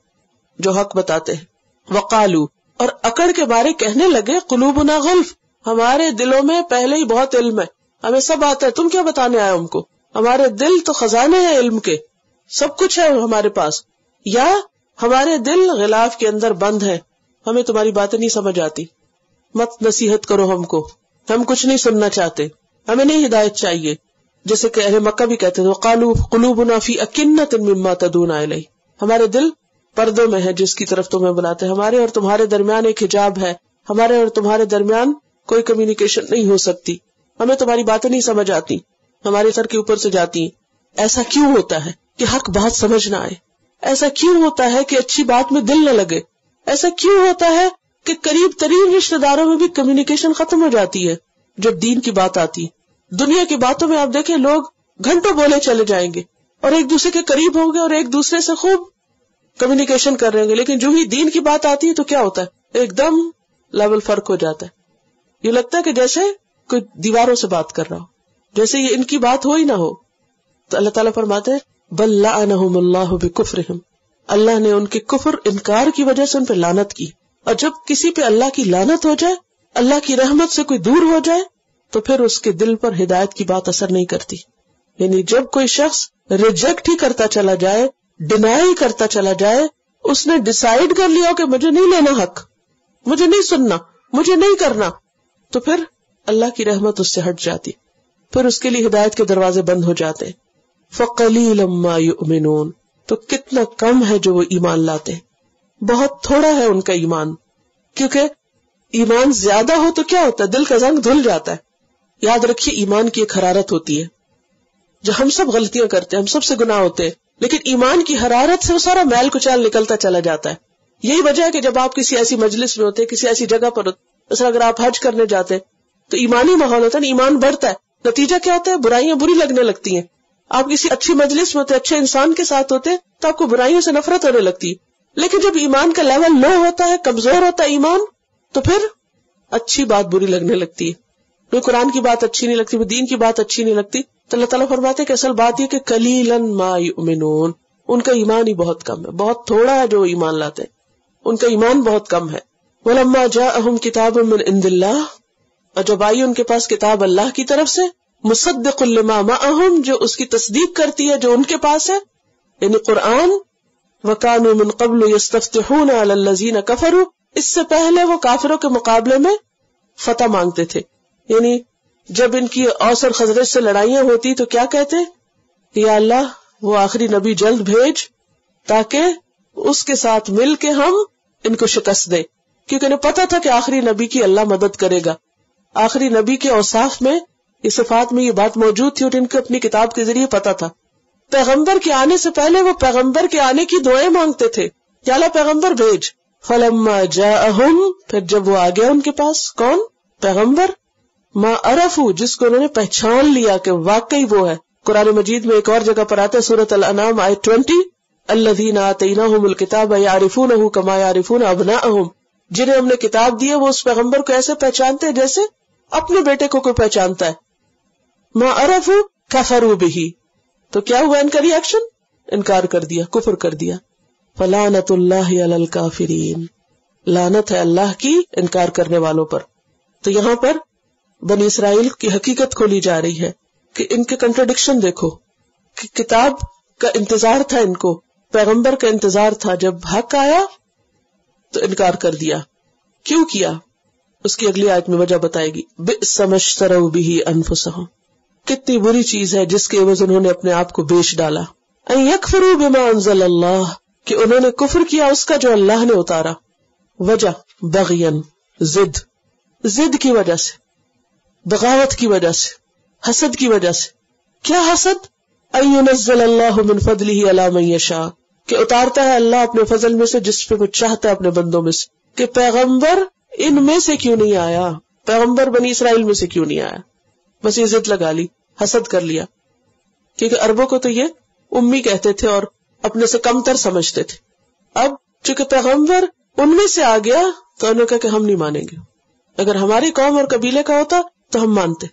جو حق بتاتے ہیں۔ وقالو، اور اکڑ کے بارے کہنے لگے، قلوبنا غلف، ہمارے دلوں میں پہلے ہی بہت علم ہے، ہمیں سب آتا ہے، تم کیا بتانے آئے ہم کو؟ ہمارے دل تو خزانے ہیں علم کے، سب کچھ ہے ہمارے پاس، یا ہمارے دل غلاف کے اندر بند ہے، ہمیں تمہاری باتیں نہیں سمجھ آتی، مت نصیحت کرو ہم کو، ہم کچھ نہیں سننا چاہتے، ہمیں نہیں ہدایت چاہیے۔ جیسے کہ اہل مکہ بھی کہتے تھے، وقالوا قلوبنا فی اکنۃ مما تدعونا الیہ، ہمارے دل پردوں میں ہے جس کی طرف تمہیں بلاتے ہیں، ہمارے اور تمہارے درمیان ایک حجاب ہے، ہمارے اور تمہارے درمیان کوئی کمیونیکیشن نہیں ہو سکتی، ہمیں تمہاری باتیں نہیں سمجھ آتی، ہمارے سر کے اوپر سے جاتی ہیں۔ ایسا کیوں ہوتا ہے کہ حق بات سمجھ نہ آئے؟ ایسا کیوں ہوتا ہے کہ اچھی بات میں دل نہ لگے؟ ایسا کیوں ہوتا ہے کہ قریب ترین رشتہ داروں میں بھی کمیونیکیشن ختم ہو جاتی ہے جب دین کی بات آتی ہے؟ دنیا کی باتوں میں آپ دیکھیں لوگ گھنٹوں بولے چلے جائیں گے اور ایک دوسرے کے قریب ہوں گے اور ایک دوسرے سے خوب کمیونیکیشن کر رہے ہوں گے، لیکن جو ہی دین کی بات آتی ہے تو کیا ہوتا ہے؟ ایک دم لیول فرق ہو جاتا ہے، یہ لگتا ہے کہ جیسے کوئی دیواروں سے بات کر رہا ہو، جیسے یہ ان کی بات ہو ہی نہ ہو۔ تو اللہ تعالیٰ فرماتے ہیں بل لعنہم اللہ بکفرہم، اللہ نے ان کے کفر انکار کی وجہ سے ان پہ لعنت کی، اور جب کسی پہ اللہ کی لعنت ہو جائے، اللہ کی رحمت سے کوئی دور ہو جائے، تو پھر اس کے دل پر ہدایت کی بات اثر نہیں کرتی۔ یعنی جب کوئی شخص ریجیکٹ ہی کرتا چلا جائے، ڈینائی کرتا چلا جائے، اس نے ڈیسائیڈ کر لیا کہ مجھے نہیں لینا حق، مجھے نہیں سننا، مجھے نہیں کرنا، تو پھر اللہ کی رحمت اس سے ہٹ جاتی، پھر اس کے لیے ہدایت کے دروازے بند ہو جاتے ہیں۔ فَقَلِيلًا مَا يُؤْمِنُونَ، تو کتنا کم ہے جو وہ ایمان لاتے ہیں، بہت تھوڑا ہے ان کا ایمان، کیونکہ ایمان زیادہ ہو تو کیا ہوتا ہے؟ دل کا زنگ دھل جاتا ہے۔ یاد رکھیے ایمان کی ایک حرارت ہوتی ہے، جو ہم سب غلطیاں کرتے ہیں، ہم سب سے گناہ ہوتے ہیں، لیکن ایمان کی حرارت سے وہ سارا میل کچیل نکلتا چلا جاتا ہے۔ یہی وجہ ہے کہ جب آپ کسی ایسی مجلس میں ہوتے، کسی ایسی جگہ پر ہوتے، مثلا اگر آپ حج کرنے جاتے تو ایمانی ماحول ہوتا ہے، ایمان بڑھتا ہے، نتیجہ کیا ہوتا ہے؟ برائیاں بری لگنے لگتی ہیں۔ آپ کسی اچھی مجلس میں ہوتے، اچھے انسان کے ساتھ ہوتے تو آپ کو برائیوں سے نفرت ہونے لگتی ہے، لیکن جب ایمان کا لیول لو ہوتا ہے، کمزور ہوتا ہے ایمان، تو پھر اچھی بات بری لگنے لگتی ہے، وہ قرآن کی بات اچھی نہیں لگتی، وہ دین کی بات اچھی نہیں لگتی۔ تو اللہ تعالیٰ فرماتے ہیں کہ اصل بات یہ کہ قلیلاً ما یؤمنون، ان کا ایمان ہی بہت کم ہے، بہت تھوڑا ہے جو ایمان لاتے ہیں، ان کا ایمان بہت کم ہے۔ وَلَمَّا جَاءَهُمْ كِتَابٌ مِّنْ عِندِ اللَّهِ، اور جب آئی ان کے پاس کتاب اللہ کی طرف سے، مصدق لما معهم، جو اس کی تصدیق کرتی ہے جو ان کے پاس ہے، یعنی قرآن، وَكَانُوا مِن قَبْلُ يَسْتَفْتِحُونَ عَلَى الَّذِينَ كَفَرُوا، اس سے پہلے وہ کافروں کے مقابلے میں فتح مانگتے تھے، یعنی جب ان کی اوس اور خزرج سے لڑائیاں ہوتی تو کیا کہتے؟ یا اللہ وہ آخری نبی جلد بھیج تاکہ اس کے ساتھ مل کے ہم ان کو شکست دیں، کیونکہ انہیں پتا تھا کہ آخری نبی کی اللہ مدد کرے گا. آخری نبی کے اوصاف میں، یہ صفات میں یہ بات موجود تھی اور ان کو اپنی کتاب کے ذریعے پتا تھا. پیغمبر کے آنے سے پہلے وہ پیغمبر کے آنے کی دعائیں مانگتے تھے کہ اللہ پیغمبر بھیج. فلما جاءہم، پھر جب وہ آ گیا ان کے پاس، کون؟ پیغمبر. ما عرفوا، جس کو انہوں نے پہچان لیا کہ واقعی وہ ہے. قرآن مجید میں ایک اور جگہ پر آتا ہے، سورۃ الانعام آیت 20، الذین آتیناہم الکتاب یعرفونہ کما یعرفون ابناءہم، جنہیں ہم نے کتاب دی ہے وہ اس پیغمبر کو ایسے پہچانتے ہیں جیسے اپنے بیٹے کو کوئی پہچانتا ہے. ما عرفوا کفروا بہ، تو کیا ہوا ان کا ری ایکشن؟ انکار کر دیا، کفر کر دیا. فلعنت اللہ علی الکافرین، لعنت ہے اللہ کی انکار کرنے والوں پر. تو یہاں پر بنی اسرائیل کی حقیقت کھولی جا رہی ہے کہ ان کے کنٹراڈکشن دیکھو، کہ کتاب کا انتظار تھا ان کو، پیغمبر کا انتظار تھا، جب حق آیا تو انکار کر دیا. کیوں کیا؟ اس کی اگلی آیت میں وجہ بتائے گی. بئس ما اشتروا بہ انفسہم، کتنی بری چیز ہے جس کے عوض انہوں نے اپنے آپ کو بیچ ڈالا. ان یکفروا بما انزل اللہ، کہ انہوں نے کفر کیا اس کا جو اللہ نے اتارا. وجہ بغین، ضد کی وجہ سے، بغاوت کی وجہ سے، حسد کی وجہ سے. کیا حسد؟ ان ينزل اللہ من فضلہ علی من یشاء، کہ اتارتا ہے اللہ اپنے فضل میں سے جس پہ وہ چاہتا ہے اپنے بندوں میں سے. کہ پیغمبر ان میں سے کیوں نہیں آیا، پیغمبر بنی اسرائیل میں سے کیوں نہیں آیا. بس یہ ضد لگا لی، حسد کر لیا. کیونکہ عربوں کو تو یہ امی کہتے تھے اور اپنے سے کم تر سمجھتے تھے. اب چونکہ پیغمبر ان میں سے آ گیا تو انہوں نے کہا کہ ہم نہیں مانیں گے. اگر ہماری قوم اور قبیلے کا ہوتا تو ہم مانتے.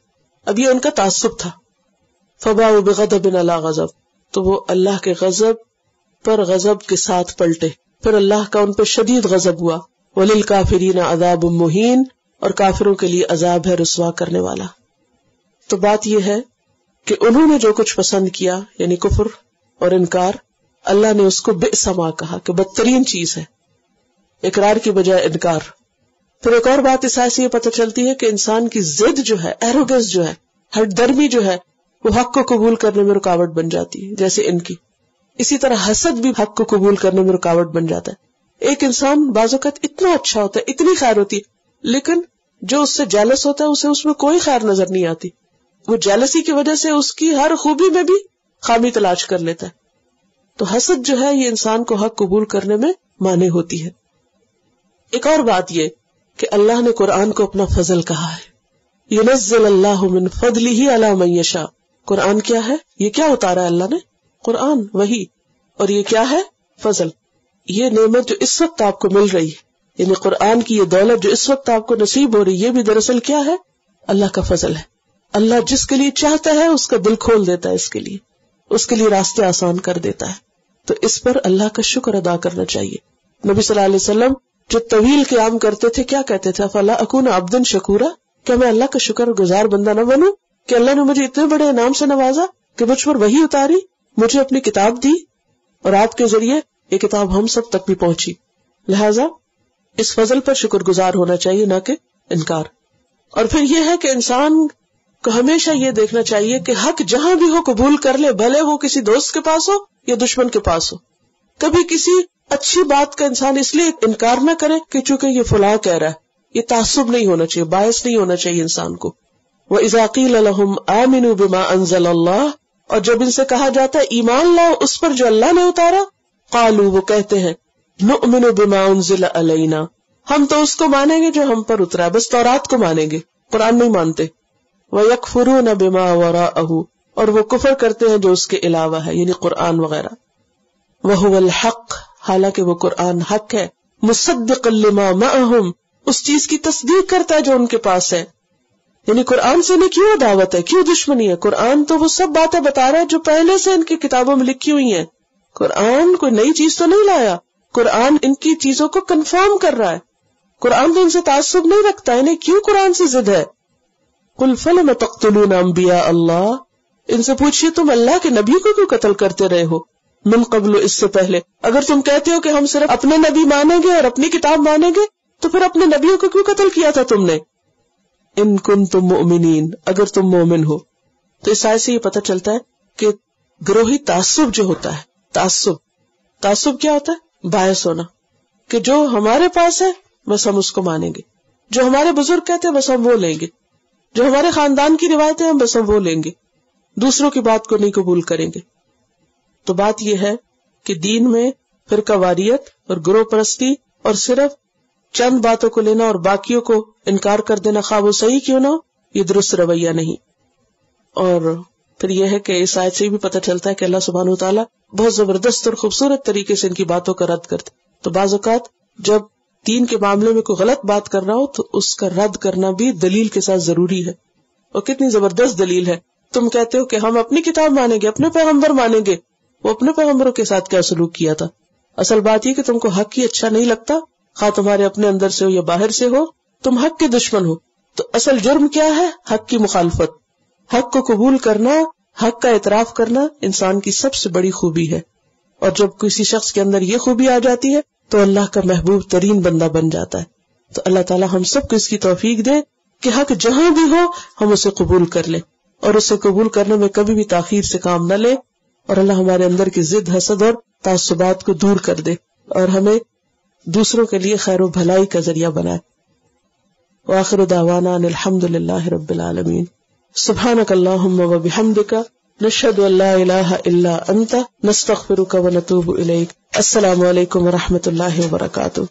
اب یہ ان کا تعصب تھا. فباؤوا بغضب علی غضب، تو وہ اللہ کے غضب پر غضب کے ساتھ پلٹے. پھر اللہ کا ان پہ شدید غضب ہوا. وللکافرین عذاب مہین، اور کافروں کے لیے عذاب ہے رسوا کرنے والا. تو بات یہ ہے کہ انہوں نے جو کچھ پسند کیا یعنی کفر اور انکار، اللہ نے اس کو بئس ما کہا کہ بدترین چیز ہے، اقرار کی بجائے انکار. پھر ایک اور بات اس آیت سے یہ پتہ چلتی ہے کہ انسان کی ضد جو ہے، ایروگنس جو ہے، ہٹ درمی جو ہے، وہ حق کو قبول کرنے میں رکاوٹ بن جاتی ہے جیسے ان کی. اسی طرح حسد بھی حق کو قبول کرنے میں رکاوٹ بن جاتا ہے. ایک انسان بعض اوقات اتنا اچھا ہوتا ہے، اتنی خیر ہوتی ہے، لیکن جو اس سے جیلس ہوتا ہے اسے اس میں کوئی خیر نظر نہیں آتی. وہ جیلسی کی وجہ سے اس کی ہر خوبی میں بھی خامی تلاش کر لیتا ہے. تو حسد جو ہے یہ انسان کو حق قبول کرنے میں مانع ہوتی ہے. ایک اور بات یہ کہ اللہ نے قرآن کو اپنا فضل کہا ہے. ینزل اللہ من فضلہ علی من یشاء. قرآن کیا ہے؟ یہ کیا اتارا ہے اللہ نے؟ قرآن، وحی. اور یہ کیا ہے؟ فضل. یہ نعمت جو اس وقت آپ کو مل رہی ہے، یعنی قرآن کی یہ دولت جو اس وقت آپ کو نصیب ہو رہی، یہ بھی دراصل کیا ہے؟ اللہ کا فضل ہے. اللہ جس کے لیے چاہتا ہے اس کا دل کھول دیتا ہے، اس کے لیے راستے آسان کر دیتا ہے. تو اس پر اللہ کا شکر ادا کرنا چاہیے. نبی صلی اللہ علیہ وسلم جو طویل قیام کرتے تھے کیا کہتے تھے؟ فلا اکون عبدا شکورا، کیا میں اللہ کا شکر گزار بندہ نہ بنوں کہ اللہ نے مجھے اتنے بڑے انعام سے نوازا کہ مجھ پر وحی اتاری، مجھے اپنی کتاب دی، اور آپ کے ذریعے یہ کتاب ہم سب تک بھی پہنچی. لہذا اس فضل پر شکر گزار ہونا چاہیے، نہ کہ انکار. اور پھر یہ ہے کہ انسان کو ہمیشہ یہ دیکھنا چاہیے کہ حق جہاں بھی ہو قبول کر لے، بھلے وہ کسی دوست کے پاس ہو یا دشمن کے پاس ہو. کبھی کسی اچھی بات کا انسان اس لیے انکار نہ کرے کہ چونکہ یہ فلاں کہہ رہا ہے. یہ تعصب نہیں ہونا چاہیے، باعث نہیں ہونا چاہیے انسان کو. وَإِذَا قِيلَ لَهُمْ آمِنُوا بِمَا أَنزَلَ اللَّهُ، اور جب ان سے کہا جاتا ہے ایمان لاؤ اس پر جو اللہ نے اتارا، قالوا، وہ کہتے ہیں، نؤمن بما انزل علینا، ہم تو اس کو مانیں گے جو ہم پر اترا، بس تورات کو مانیں گے، قرآن نہیں مانتے. وَيَكْفُرُونَ بِمَا وَرَاءَهُ، اور وہ کفر کرتے ہیں جو اس کے علاوہ ہے، یعنی قرآن وغیرہ. وَهُوَ الْحَقُّ، حالانکہ وہ قرآن حق ہے. مُصَدِّقًا لِمَا مَعَهُمْ، اس چیز کی تصدیق کرتا ہے جو ان کے پاس ہے. یعنی قرآن سے انہیں کیوں عداوت ہے، کیوں دشمنی ہے؟ قرآن تو وہ سب باتیں بتا رہا ہے جو پہلے سے ان کی کتابوں میں لکھی ہوئی ہیں. قرآن کوئی نئی چیز تو نہیں لایا، قرآن ان کی چیزوں کو کنفرم کر رہا ہے. قرآن تو ان سے تعصب نہیں رکھتا، انہیں کیوں قرآن سے ضد ہے؟ قُلْ فَلِمَ تَقْتُلُونَ أَنْبِيَاءَ اللَّهِ، ان سے پوچھئے تم اللہ کے نبی کو کیوں قتل کرتے رہے ہو؟ من قبل، اس سے پہلے. اگر تم کہتے ہو کہ ہم صرف اپنے نبی مانیں گے اور اپنی کتاب مانیں گے تو پھر اپنے نبیوں کو کیوں قتل کیا تھا تم نے؟ ان کنتم مؤمنین، اگر تم مومن ہو. تو اس آیت سے یہ پتہ چلتا ہے کہ گروہی تعصب جو ہوتا ہے، تعصب کیا ہوتا ہے؟ باعث ہونا کہ جو ہمارے پاس ہے بس ہم اس کو مانیں گے، جو ہمارے بزرگ کہتے ہیں بس ہم وہ لیں گے، جو ہمارے خاندان کی روایتیں ہیں بس ہم وہ لیں گے، دوسروں کی بات کو نہیں قبول کریں گے۔ تو بات یہ ہے کہ دین میں فرقہ واریت اور گروہ پرستی اور صرف چند باتوں کو لینا اور باقیوں کو انکار کر دینا، خواہ وہ صحیح کیوں نہ ہو، یہ درست رویہ نہیں۔ اور پھر یہ ہے کہ اس آیت سے بھی پتہ چلتا ہے کہ اللہ سبحانہ وتعالیٰ بہت زبردست اور خوبصورت طریقے سے ان کی باتوں کا رد کرتے۔ تو بعض اوقات جب دین کے معاملے میں کوئی غلط بات کر رہا ہو تو اس کا رد کرنا بھی دلیل کے ساتھ ضروری ہے، اور کتنی زبردست دلیل ہے۔ تم کہتے ہو کہ ہم اپنی کتاب مانیں گے، اپنے پیغمبر مانیں گے، وہ اپنے پیغمبروں کے ساتھ کیا سلوک کیا تھا؟ اصل بات یہ کہ تم کو حق ہی اچھا نہیں لگتا، خواہ تمہارے اپنے اندر سے ہو یا باہر سے ہو، تم حق کے دشمن ہو۔ تو اصل جرم کیا ہے؟ حق کی مخالفت۔ حق کو قبول کرنا، حق کا اعتراف کرنا انسان کی سب سے بڑی خوبی ہے، اور جب کسی شخص کے اندر یہ خوبی آ جاتی ہے تو اللہ کا محبوب ترین بندہ بن جاتا ہے۔ تو اللہ تعالی ہم سب کو اس کی توفیق دے کہ حق جہاں بھی ہو ہم اسے قبول کر لیں، اور اسے قبول کرنے میں کبھی بھی تاخیر سے کام نہ لے، اور اللہ ہمارے اندر کی ضد، حسد اور تعصبات کو دور کر دے اور ہمیں دوسروں کے لیے خیر و بھلائی کا ذریعہ بنائے۔ وآخر دعوانا ان الحمد للہ رب العالمین۔ سبحانک اللہم و بحمدک، نشہد ان لا الہ الا انت، نستغفرک و نتوب الیک۔ السلام علیکم و رحمۃ اللہ وبرکاتہ۔